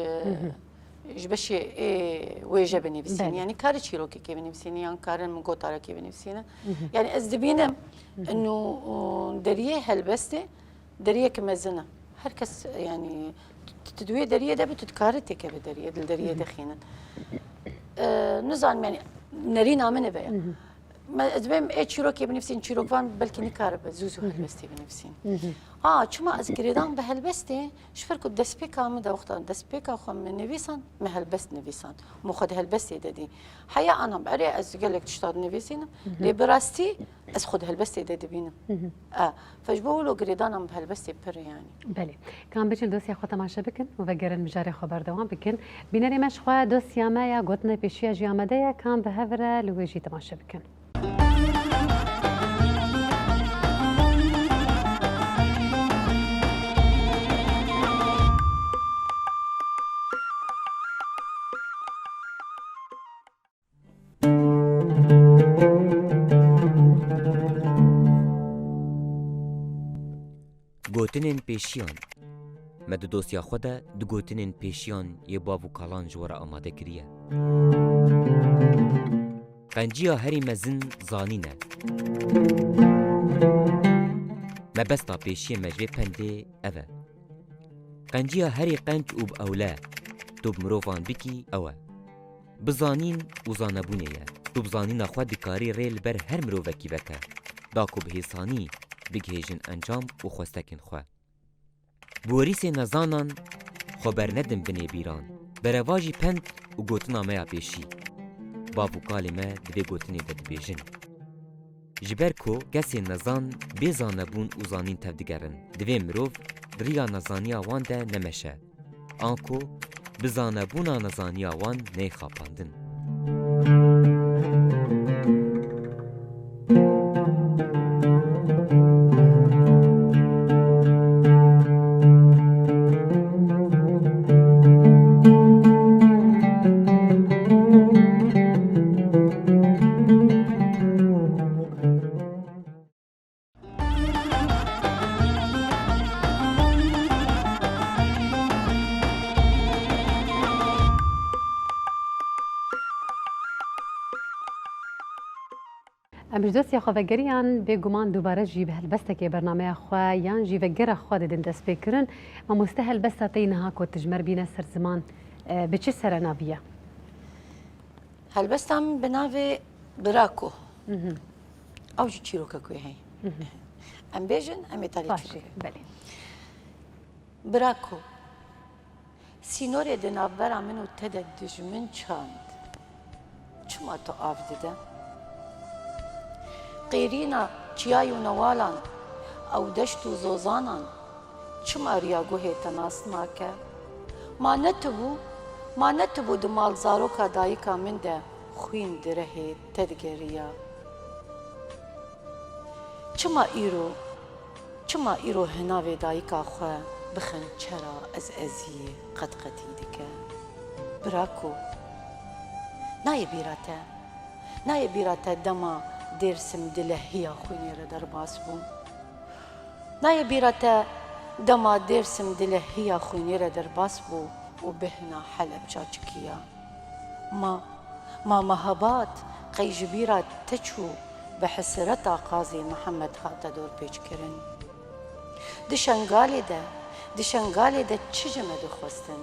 بشي إيه ويجا بني بسينا يعني كاره شيروكي كي بني بسينا يعني كاره من قطارة كي بني بسينا يعني أزدبينا إنه دريه هلبستي دريه كمزنا هركس يعني تدوي دريه ده بتتكارتي كبدريه الدريه دخينا نزان يعني نرينا منه بيا ما ازبم اي تشيروكي بنفسين تشيروكان بلكي نكارب زوزو هلبستي بنفسين شما از گریدان به هلبستی شفر کو دسپیکا مده وقتا دسپیکا خو من نویسان ما هلبست نویسان مو خد هلبستی دادی حیا انا بري از قالك تشتاد نویسینم لی براستي از خد هلبستی دادی بینم فجبولو گریدانم به هلبستی پر يعني بله كان بيجي دوسيا خو تماشا بكن وفجر مجاري خبر دوام بكن بينري مش خو دوسيا ما يا قطنا بيشيا جامديا كان بهفرة لويجي تماشا بكن گوتنین پیشیان مد دوسیا خود دو گوتنین پیشیان یه باو کالان جوره آماده کریه قنجیا هری مزن زانینه مبستا پیشی مجوی پنده اوه قنجیا هری قنج اوب اوله توب مروفان بکی اوه بزانین و زانبونه یه تو بزانین خود دکاری ریل بر هر مروفکی بکه داکو بهیسانی بگهیجن انجام و خوستکن خواه. بوریس نزانان خبر ندم بنی بیران. برواجی پند و گوتنا میا پیشی. بابو کالمه دوی گوتنی داد بیجن. جبر کو کسی نزان بیزانه بون و زانین تفدگرن. دوی مروف دریا نزانیا وان ده نمشه. آنکو بزانه بونا نزانیا وان نی خاپاندن. امش دوسيا خو فجريان بگمان دوباره جی به هلبسته که برنامه خو یان جی وگره خو دن دست بکرن ما مستهل بس تینها کو تجمر بین سر زمان بچه سر نابیه هلبستم بناوی براكو او جي تشيروكا كوي هي ام بيجن ام ايطالي بله براكو سينوري دنافرا منو تدد دجمن چاند چما تو آفدده قيرينا چياي ونوالان او دشتو زوزانان چما رياغو هيتا ناس ماكا ما نتبو دمال زاروكا دايكا من ده خوين درهي تدگريا چما ايرو هناوي دايكا خوا بخن چرا از ازيه قد دكا براكو ناي بيراتا دما درسم دلهيا خويني ردر باسبون نایە بیرەتە دەما دێرسم دلە هەیە خوێنێرە دەرباس بوو و بهنا حەلەب چاچکیە ما مەهەبات قەیژبیرە تەچوو بە حسرەتا قازی محەممەد هاتە دۆر پێچکردن دشەنگالێدە چژمە دخواستن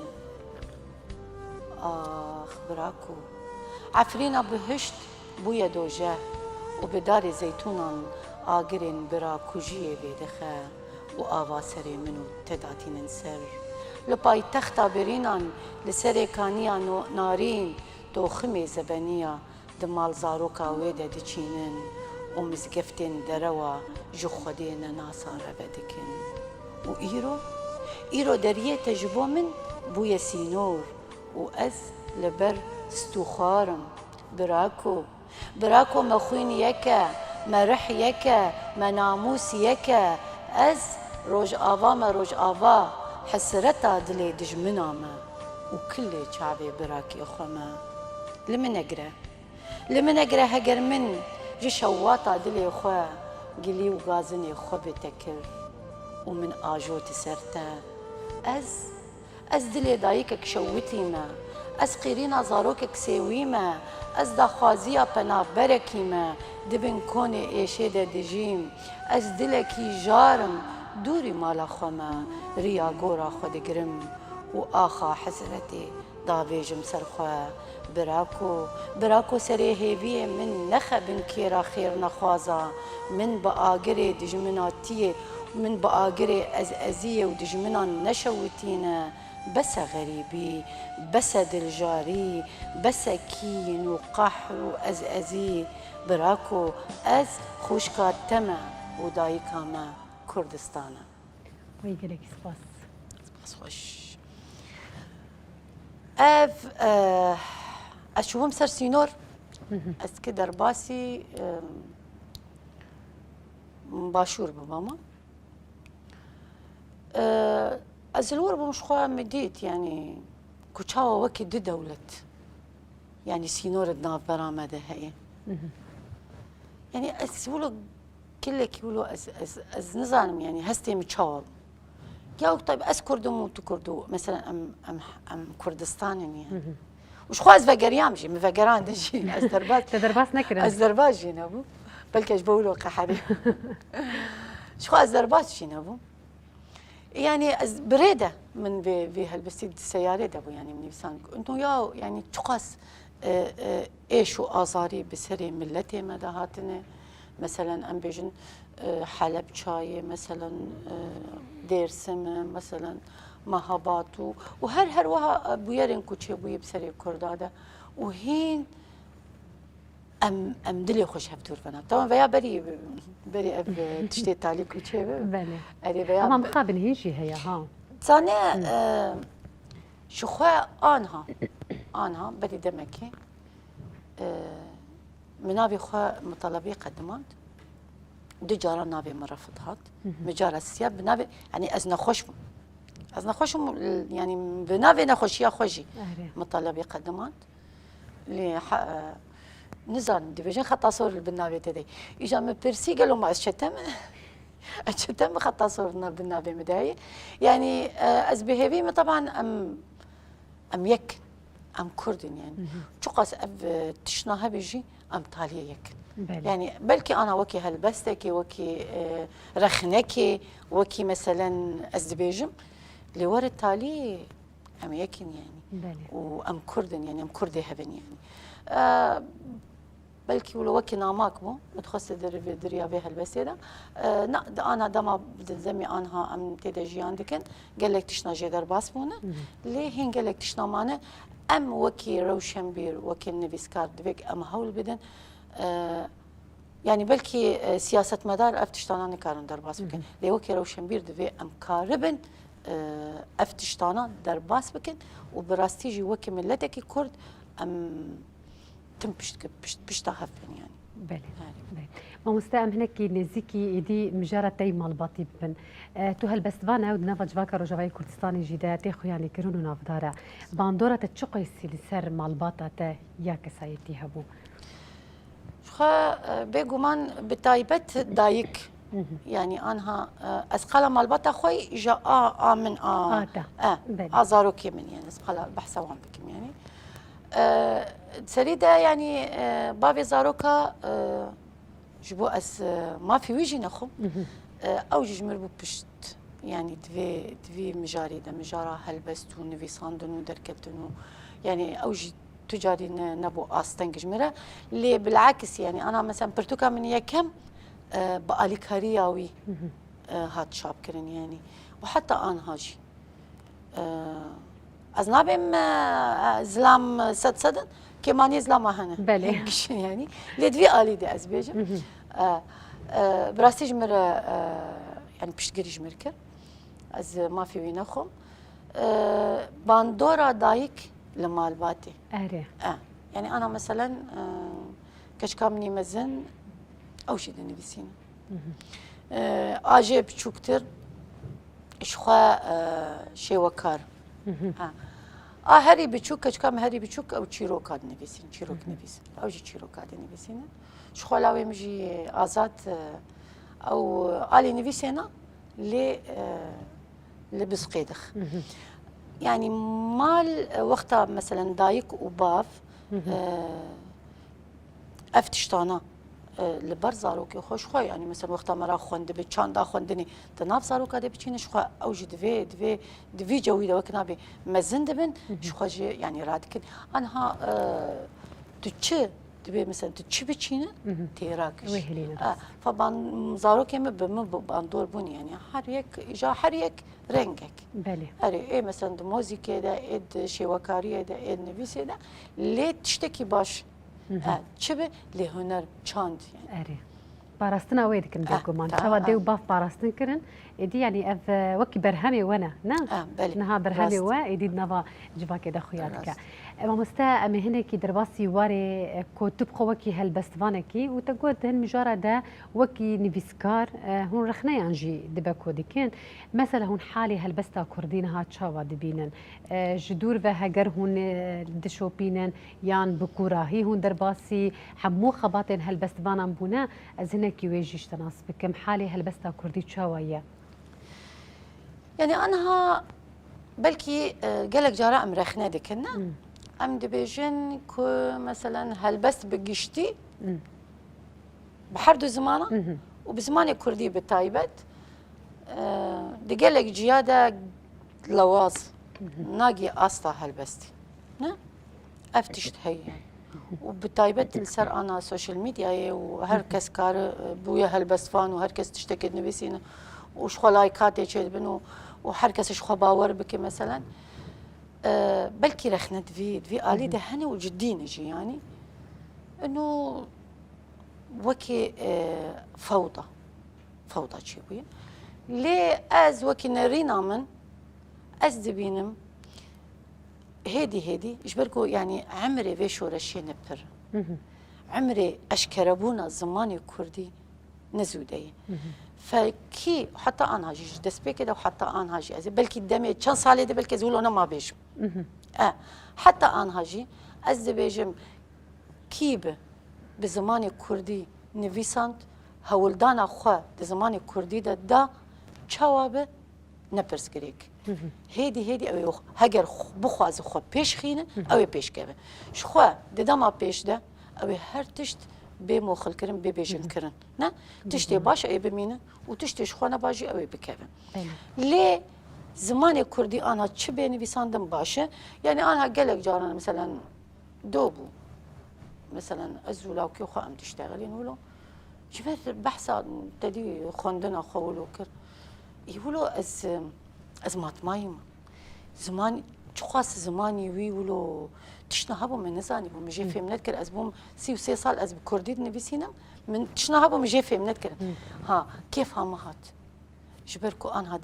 ئاخ براکو عفرینە بهشت بوویە دۆژە و بەداری زەیتونان ئاگرێن برا کوژیە بێدەخە و ئاوا سەرێ من و تێداتینن سەر لە پایتەختا برینان لە سەرێکانیە نارین دۆخمێ زەبەنیە دماڵ زارۆکا وێدە دچینن و مزگەفتێن دەرەوە ژ خودێنە ناسارەبە دکن و ئیرۆ دەریێتە ji بۆ من بوویە سینۆر و ئەس لەبەر ستوخوارم براکۆ مەخوین یەکە مەرح یەکە مەناموس یەکە ئەس ڕۆژئاوامە ڕۆژئاوا حەسرەتا دلێ دژمنامە و کلێ چاوێ براکی خۆمە li min egre heger min ji şewata dilê xwe gilî û gazinê xwe bêtekir û min ajotî ser te ez dilê dayîkek şewitî me ez qîrîna zarokek sêwî me ez daxwaziya penavberekî me dibin konê êşê de dijîm ez dilekî jarim dûrî mala xwe me riya gora xwe digirim û axa hezretê davêjim ser xwe براکو سرê hêviyê min nexebin kêra xêr nexwaza min bi agirê dijminatiyê min bi agirê eziyê û dijminan neşewitîne bese xerîbî bese diljarî bese kîn û qehr û ezî birako ez xwişka te me û dayîka me Kurdistan e. Wê gelekî spas. Spas xweş. Ev ez çûbûm ser sînor ez ki derbasî başûr bibama ez li wir bûm ji xwe me dît yanî ku çawa wekî di dewlet yanî sînorê di navbera me de heye yanî ez wilo kilekî wilo ez nizanim yanî hestê min çawa ya tabii ez Kurdum û tu Kurd û mesela em Kurdistanên ye ji xwe ez vegeriyam jî min vegeran de jî ez derbas Te derbas nekirin. ez derbas jî nebû belki ji bo wilo qeherî ji xwe ez derbas jî nebû yani ez birê de min vê helbestî di seyarê de bû yani min nivîsan ya yani çiqas êş û azarî bi serê milletê me de hatine mesela em bêjin Heleb çayê mesela Dêrsim mesela Mehabat û her wiha bûyerên ku çêbûyê bi serê Kurda de û hîn em dilê xwe hevdûr bina tamam veya berî ev tiştê talî ku çêbe erê veya ama mixabin hîn jî heye ha zanê ji xwe anha berî demekê min navê xwe mutalebê qedimand du cara navê min refid hat min cara siya bi navê yani ez nexweş bûm ez nexweşim yani bi navê nexweşiya xwe jî mutalebê qedimand lê nizanim dibêjin xeta sor bi navê te de îja min pirsî gelo ma ez çetem mi xeta sor bi navê me de heye yani ez bi hêvî me taban em yek em Kurdin yani çiqas ev tişna hebê jî em taliyê yekin يعني بلكي أنا وكي هلبستكي وكي رخنكي وكي مثلا أزدبيجم اللي ورا التالي أم يكن يعني وأم كردن يعني أم كردي هبن يعني بلكي ولو وكي ناماك مو متخصص دريا بها البسيدة أنا دما زمي أنها أم تدجي عندكن قال لك تشنا جدار باسمونا ليه هين قال لك تشنا معنا أم وكي روشنبير وكي النبيسكار دبك أم هول بدن yani belki siyasetmedar ev tiştana nikarin derbas bikin. Lê wekî rewşenbîr divê em karibin ev tiştana derbas bikin û bi rastî jî wekî milletekî Kurd em tim pişta hev bin yani. Belê. Mamoste em hinekî nêzîkî êdî mijara tey malbatî bibin. Tu helbestvan ew di nava civaka Rojavayê Kurdistanê jî de tê xuyanîkirin û navdar e. Bandora te çi qeysî li ser malbata te ya kesayetî hebû? بێگومان بتایبەت دایک يعني أنها أسقالة مالبطة خوي جا من بلي. أزاروكي من يعني أسقالة بحثا وان بكم يعني سريدة يعني بابي زاروكا جبو أس ما في ويجي نخو أو جمر بو بشت يعني دوي مجاري دا مجارة هلبستو نوي صاندنو دركتنو يعني أوجي تجاري نبو أستنجج مرة اللي بالعكس يعني أنا مثلا برتوكا من يكم بقالي كارياوي هات شاب كرن يعني وحتى أنا هاجي أزنابم زلام صدن كمان زلام هنا بله يعني لدوي آلي دي أزبيجة براستي جمرة يعني بشتقري جمركر از ما في وين أخو باندورا دايك لما الباتي أري يعني أنا مثلا كشكامني مزن أو شيء دني بسينا أجيب شوكتر إشخاء شيء وكار هري بتشوك كشكام هري بتشوك أو تشيرو كاد نبيسين تشيروك نبيسين أو جي تشيرو كاد نبيسين شخوا لاوي مجي آزات أو آلي نبيسينا لبسقيدخ يعني مال وقتها مثلا دايك وباف افتشتانا لبر زاروكي خوش خوي يعني مثلا وقتها مرا خوند بچان دا خوندني تناف زاروكا دي بچين شخو اوج دوي جوي دا وكنا مزن دبن شخو يعني رادكن انها تچ دبي مثلا تچ بچينه تيراكش فبان زاروكي مبم باندور بني يعني هر يك رنگك بله اري ايه مثلا موزيكي دا اد شيوكاريه دا اد نفيسي دا ليه تشتكي باش چبه لهنر چاند يعني اري باراستنا ويد كن بيقومان شوا ديو باف باراستن كرن ادي يعني اف وكي برهمي وانا نعم نها برهمي وا ادي نبا جبا كده خوياتك اما مستا ام هناكي درباسي واري كتب وكي هالبستفانكي وتقول هن مجرد دا وكي نيفيسكار هون رخنا ينجي دبكو دي كان مثلا هون حالي هالبستا كردين هات شاوا دبينن جدور وهجر هون دشوبينن يان بكورا هي هون درباسي حمو خباتن هالبستفانا بونا از هناكي ويجيش تناس بكم حالي هالبستا كردي شاوية يعني أنها بلكي قالك جارة أم رخنا دي كنا أم دبيجن كو مثلا هالبست بقشتي بحردو زمانة وبزمان كردي بتايبت دي قالك جيادة لواز ناقي أسطا هالبستي أفتشت هي وبتايبت لسر أنا سوشيال ميديا وهركس كار بويا هالبستفان وهركس تشتكي نبيسينا وشخو لايكات يجيبنو وحركس شخو باور بكي مثلا بلكي رخنا دفي آلي ده هني وجدين يجي يعني انه وكي فوضى تشيبويا ليه از وكي نرينا من از دبينم هيدي اجبركو يعني عمري في شورشي نبر عمري اشكربونا زماني كردي نزودي فكي حتى انا هاجي دسبي كده وحتى انا هاجي بلكي دمي كان صالي ده بلكي زول انا ما بيجم حتى انا هاجي از بيجم كيب بزماني كردي نفيسانت هولدانا خو بزماني كردي ده جواب نبرس كريك هيدي او هجر بخواز خو پیش خينه او پیش كبه شخو ده ما پیش ده او هر تشت بمو خلكرن ببيجن كرن نا تشتي باش اي بمينه وتشتي شخونه باجي او بكبن ليه زمان كردي انا چه بنويساندم باشه يعني انا قالك جارنا مثلا دوبو مثلا ازولاوكي خو ام تشتغلين ولو شفت بحثا تدي خوندنا خولو كر يقولوا از ماتمايم زمان خاص زماني وي ولو تشنهابو من نزاني بو مجي فهم نذكر از بوم 33 سال از بكرديد نبيسينا من تشنهابو مجي فهم نذكر ها كيف هات جبركو انا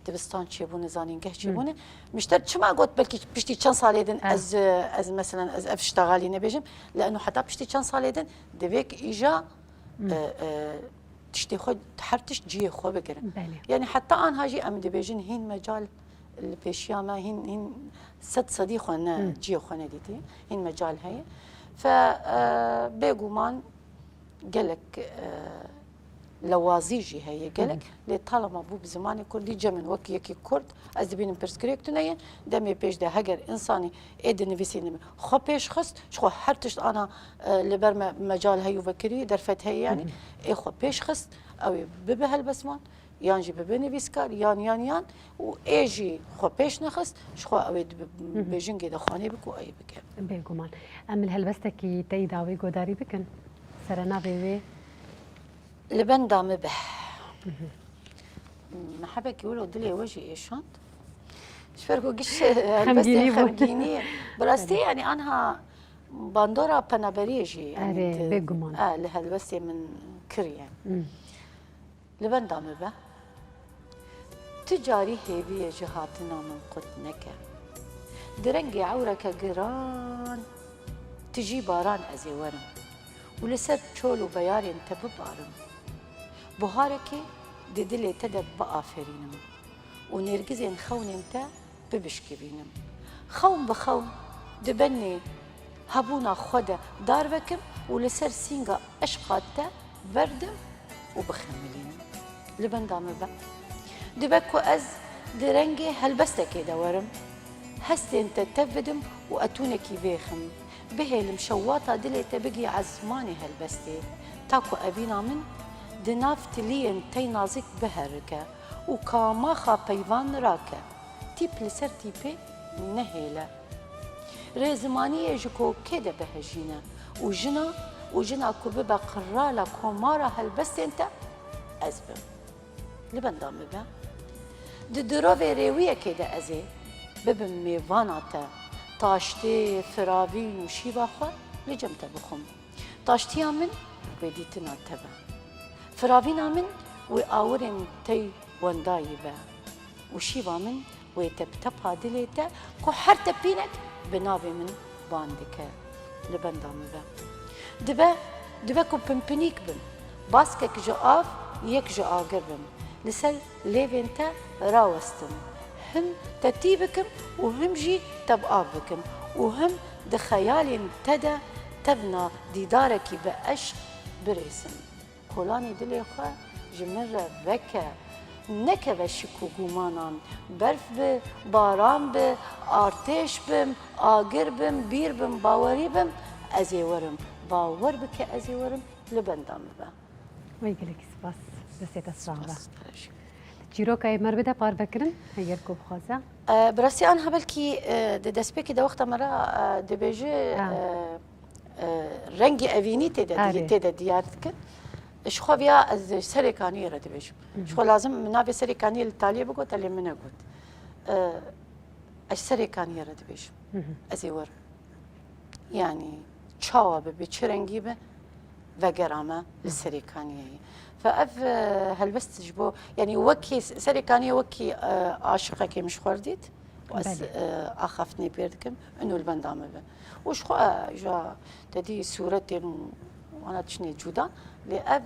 دبستان چيبو نزانين قه چيبونه مشتر چما قلت بلكي بشتي چند سال يدن از مثلا از اشتغالي نبيجم لانه حتى بشتي چند سال يدن دبيك ايجا تشتي خود حرتش جي خو بقرن يعني حتى انا هاجي ام دبيجن هين مجال البيشياما هين ست صديق وانا جي خونا ديتي هين مجال هي ف بيقومان قالك لوازيجي هي قالك لي طالما بو بزماني كردي جمن وكي يكي كرد از دبين برسكريكتنية دمي بيش ده هجر انساني ايد نفسي خو بيش خست شخو حرتش انا لبر مجال هيو بكري درفت هي يعني اي خو بيش خست او ببه هالبسمان يانجي ببني بيسكار يان وايجي خو بيش نخست شخو او بيجنجي دخاني بكو اي بك بيجومان ام هلبستكي تي داوي غوداري بكن سرنا بيوي لبن دام به ما حبك يقولوا دلي وجهي ايشانت ايش فرقوا قش خمجيني براستي يعني انها باندورا بنابريجي يعني بيجومان لهالبستي من كري يعني لبن دام به تجاري هيبي جهاتنا من قطنك درنجي عورك قران تجي باران ازيورم ولسد شول وبياري انت ببارم بهاركي ددلي تدب بآفرينم ونرجزين خون انت ببشكي بينم خون بخون دبني هبونا خدا دار بكم ولسر سينغا اشقاتا بردم وبخملينم لبن دام با دبكو از درنجي هلبستكي دورم هستي انت تبدم واتونكي بيخم به المشواطة دلي تبقي عزماني هلبستي تاكو أبينا من دناف تلين تي نازك بهركة وكاماخا بيفان راكة تيب لسر تيبي نهيلة ريزمانية يجكو كده بهجينا وجنا كببا قرالة كومارا هلبستي انت أزبم لبن دام با دروفي ريوية كده أزي ببن ميفاناتا طاشتي فراوين وشيبا خوا لجمت بخم طاشتي من وديتنا تبا فراوين من وآورن تي وندايبا وشيبا من ويتبتبها دليتا كو حرت بينك بنابي من باندك لبن دامبا دبا كو بمبنيك بم باسكك جاف يك جا آقربم لسل ليفنتا راوستم هم ترتيبكم وهم جي تبقابكم وهم دخيال تدا تبنى ديدارك بأشق برسم كولاني دلي خوا جمرة بكا نكبه شکو گومانان برف به باران به آرتش بم آگر بم بیر بم باوری بم ازی ورم باور بکه ازی ورم لبندام به ويقلك سباس بسيت الصعبة جيروكا مر بدا بار بكرن هير كوب خازة براسي أنا هبلكي دسبيكي دا وقت مرة دبيجي رنگي أفيني تدا ديارتك شخو بيا از سريكانية را دبيجم شخو لازم منابي سريكانية للتالية بقول تالي من أقول اش سريكانية را دبيجم ازي ور يعني تشاوا بچه رنگي به وقرامة للسريكانية فأف هلبست جبو يعني وكي سريكانية وكي عاشقة كي مش خورديت وأس أخافني بيردكم إنه البندامة به وش خو جا تدي صورتين وأنا تشني جودا لأف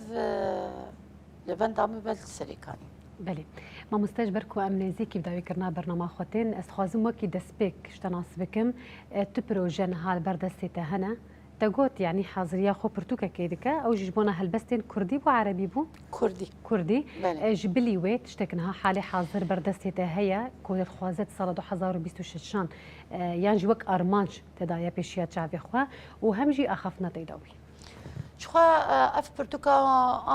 البندامة به السريكانية بله ما مستجبركو ام نزيكي بداوي كرنا برنامج خوتين استخازم وكي دسبيك شتناس بكم تبروجن هال بردستي تهنا تقوت يعني حاضرية خو برتوكا كيدكا او جبونا هالبستين كردي بو عربي بو كردي جبلي ويت اشتكنها حالي حاضر بردستي تهيا كود الخوازت صالة 2026 يعني جوك ارمانج تدايا بيشيات شعبي خوا وهمجي اخفنا تيداوي شخوا اف برتوكا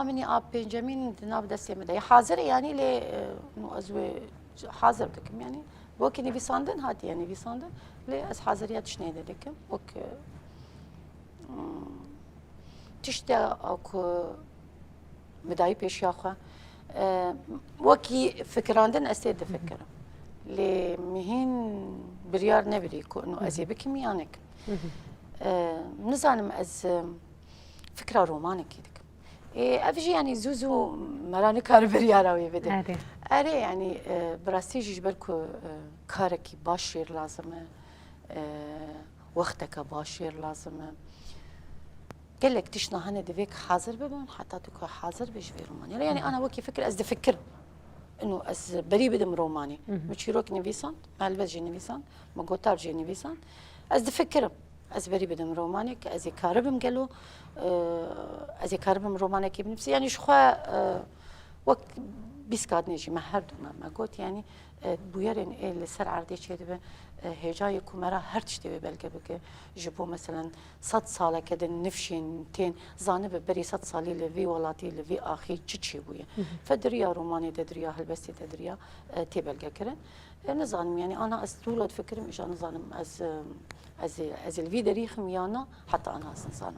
امني اب بنجامين ناب دستي مدى حاضر يعني لي ازوي حاضر بكم يعني وكي نبي صاندن هاتي يعني نبي صاندن لي از حاضريات شنيده لكم وك تشتا اكو مداي بيش ياخا وكي فكراندن استيد فكر لي مهين بريار نبري كو انه ازي بكم يانك نزانم از فكره روماني كيدك افجي يعني زوزو مراني كار برياراوي بده اري يعني براستيج جبركو كاركي باشير لازمه وقتك باشير لازمه قال لك تشنا هنا ديك حاضر ببن حتى تكون حاضر بجبي روماني يعني انا وكي فكر از فكر انه از بري بدم روماني مشيروك نيفيسان مالبس جي نيفيسان ماغوتار جي نيفيسان از فكر از بری بدم رومانك از كاربم قالوا از كاربم رومانك بنفسي يعني شخوا وقت بيسكاد نجي ما هردو ما قلت يعني بويرن اللي سر عردي شيء ده هجاي كمرة هرتش ده بلقى بك جبوا مثلا 100 سالة كده نفشين تين زانب بري 100 سالي لفي ولاتي لفي آخي تشي بويا فدريا روماني تدريا هلبستي تدريا تبلقى كرن نظام يعني أنا أستولد فكرم إيش أنا ظالم از الفي دريخم يانا حتى أنا أصلا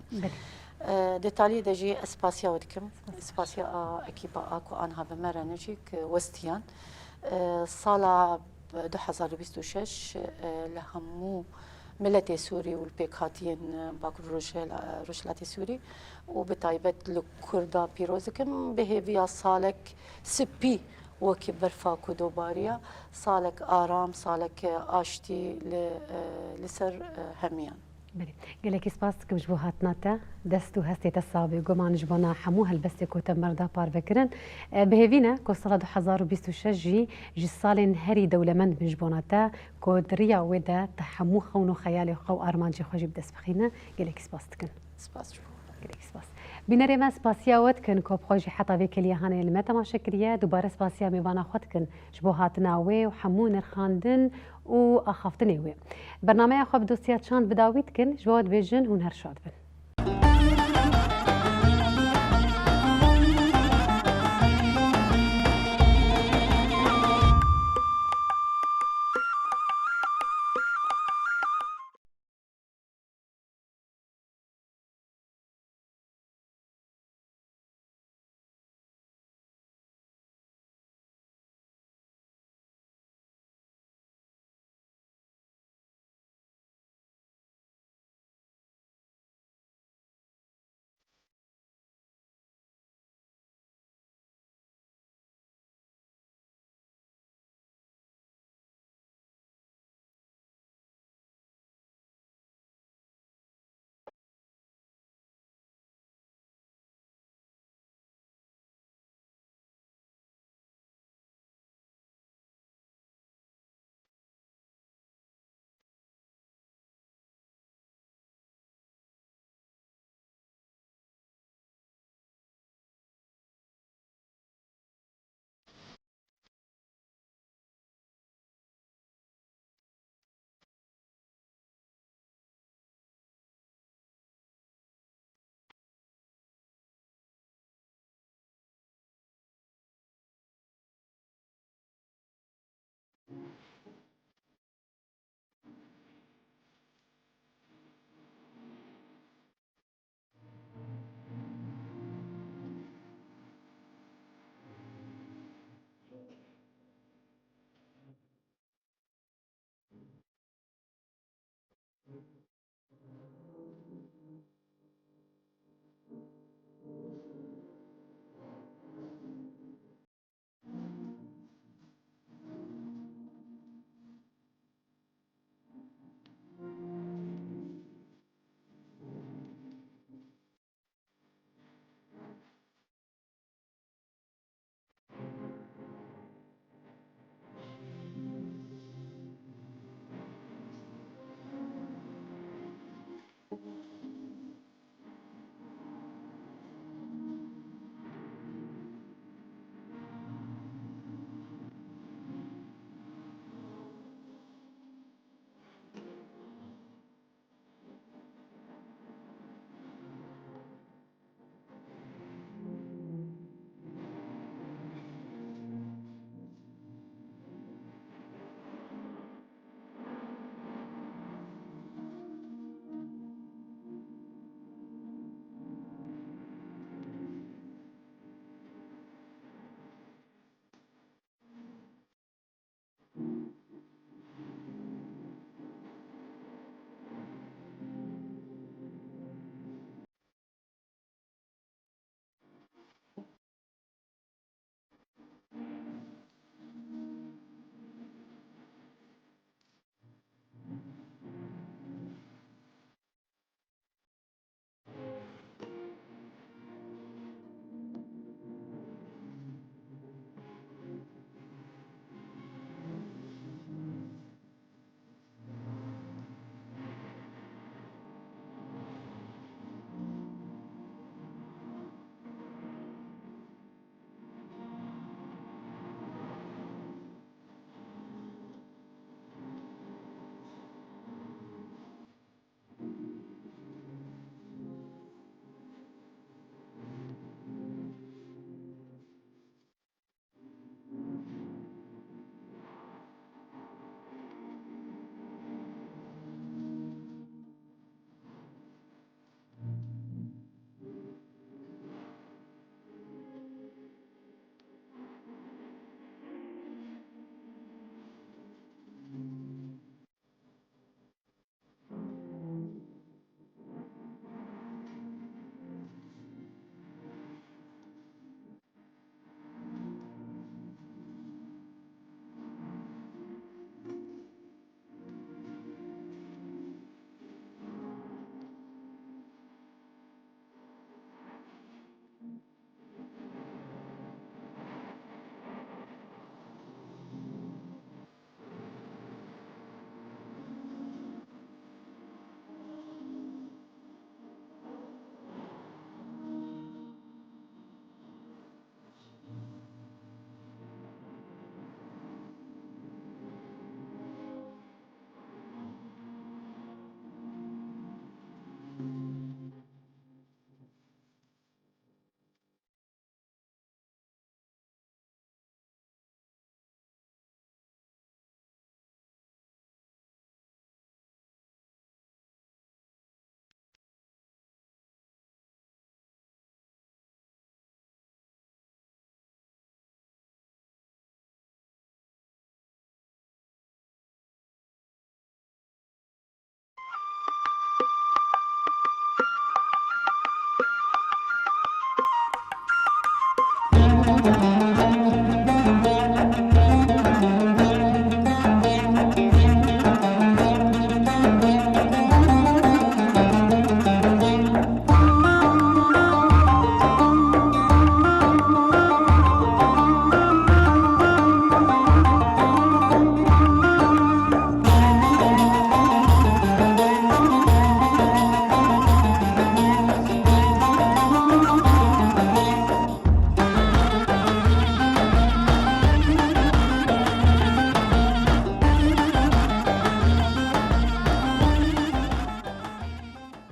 دتالي دجي اسباسيا ودكم اسباسيا اكيبا اكو انها بمره نجيك وستيان صاله 2026 لهمو ملتي سوري والبيكاتين باكر روشلاتي سوري وبتايبت لكردا بيروزكم بهيفيا صالك سبي وكي برفا كودوباريا صالك آرام صالك آشتي لسر هميان بله گلکی سپاس که مجبور هاتناته دستو هستی تصابی گمانش بنا حمو هالبستی که تمردا پار بکرن بهوینه که سال 2026 جی سال هری دولمند مجبوناته که دریا وده تحمو خونو خیال خو آرمانجی خوشی بدست بخینه گلکی سپاس تکن سپاس گلکی سپاس بینری ما سپاسیا ود کن که بخوجی حتی به کلیه هنه المتا ما شکریه دوباره سپاسیا میوانه خود کن جبو هاتناوی و حمو نرخاندن و اخافتنی وی برنامه خواب دوستیات شاند بداوید کن جواد بیجن هون هر شاد بن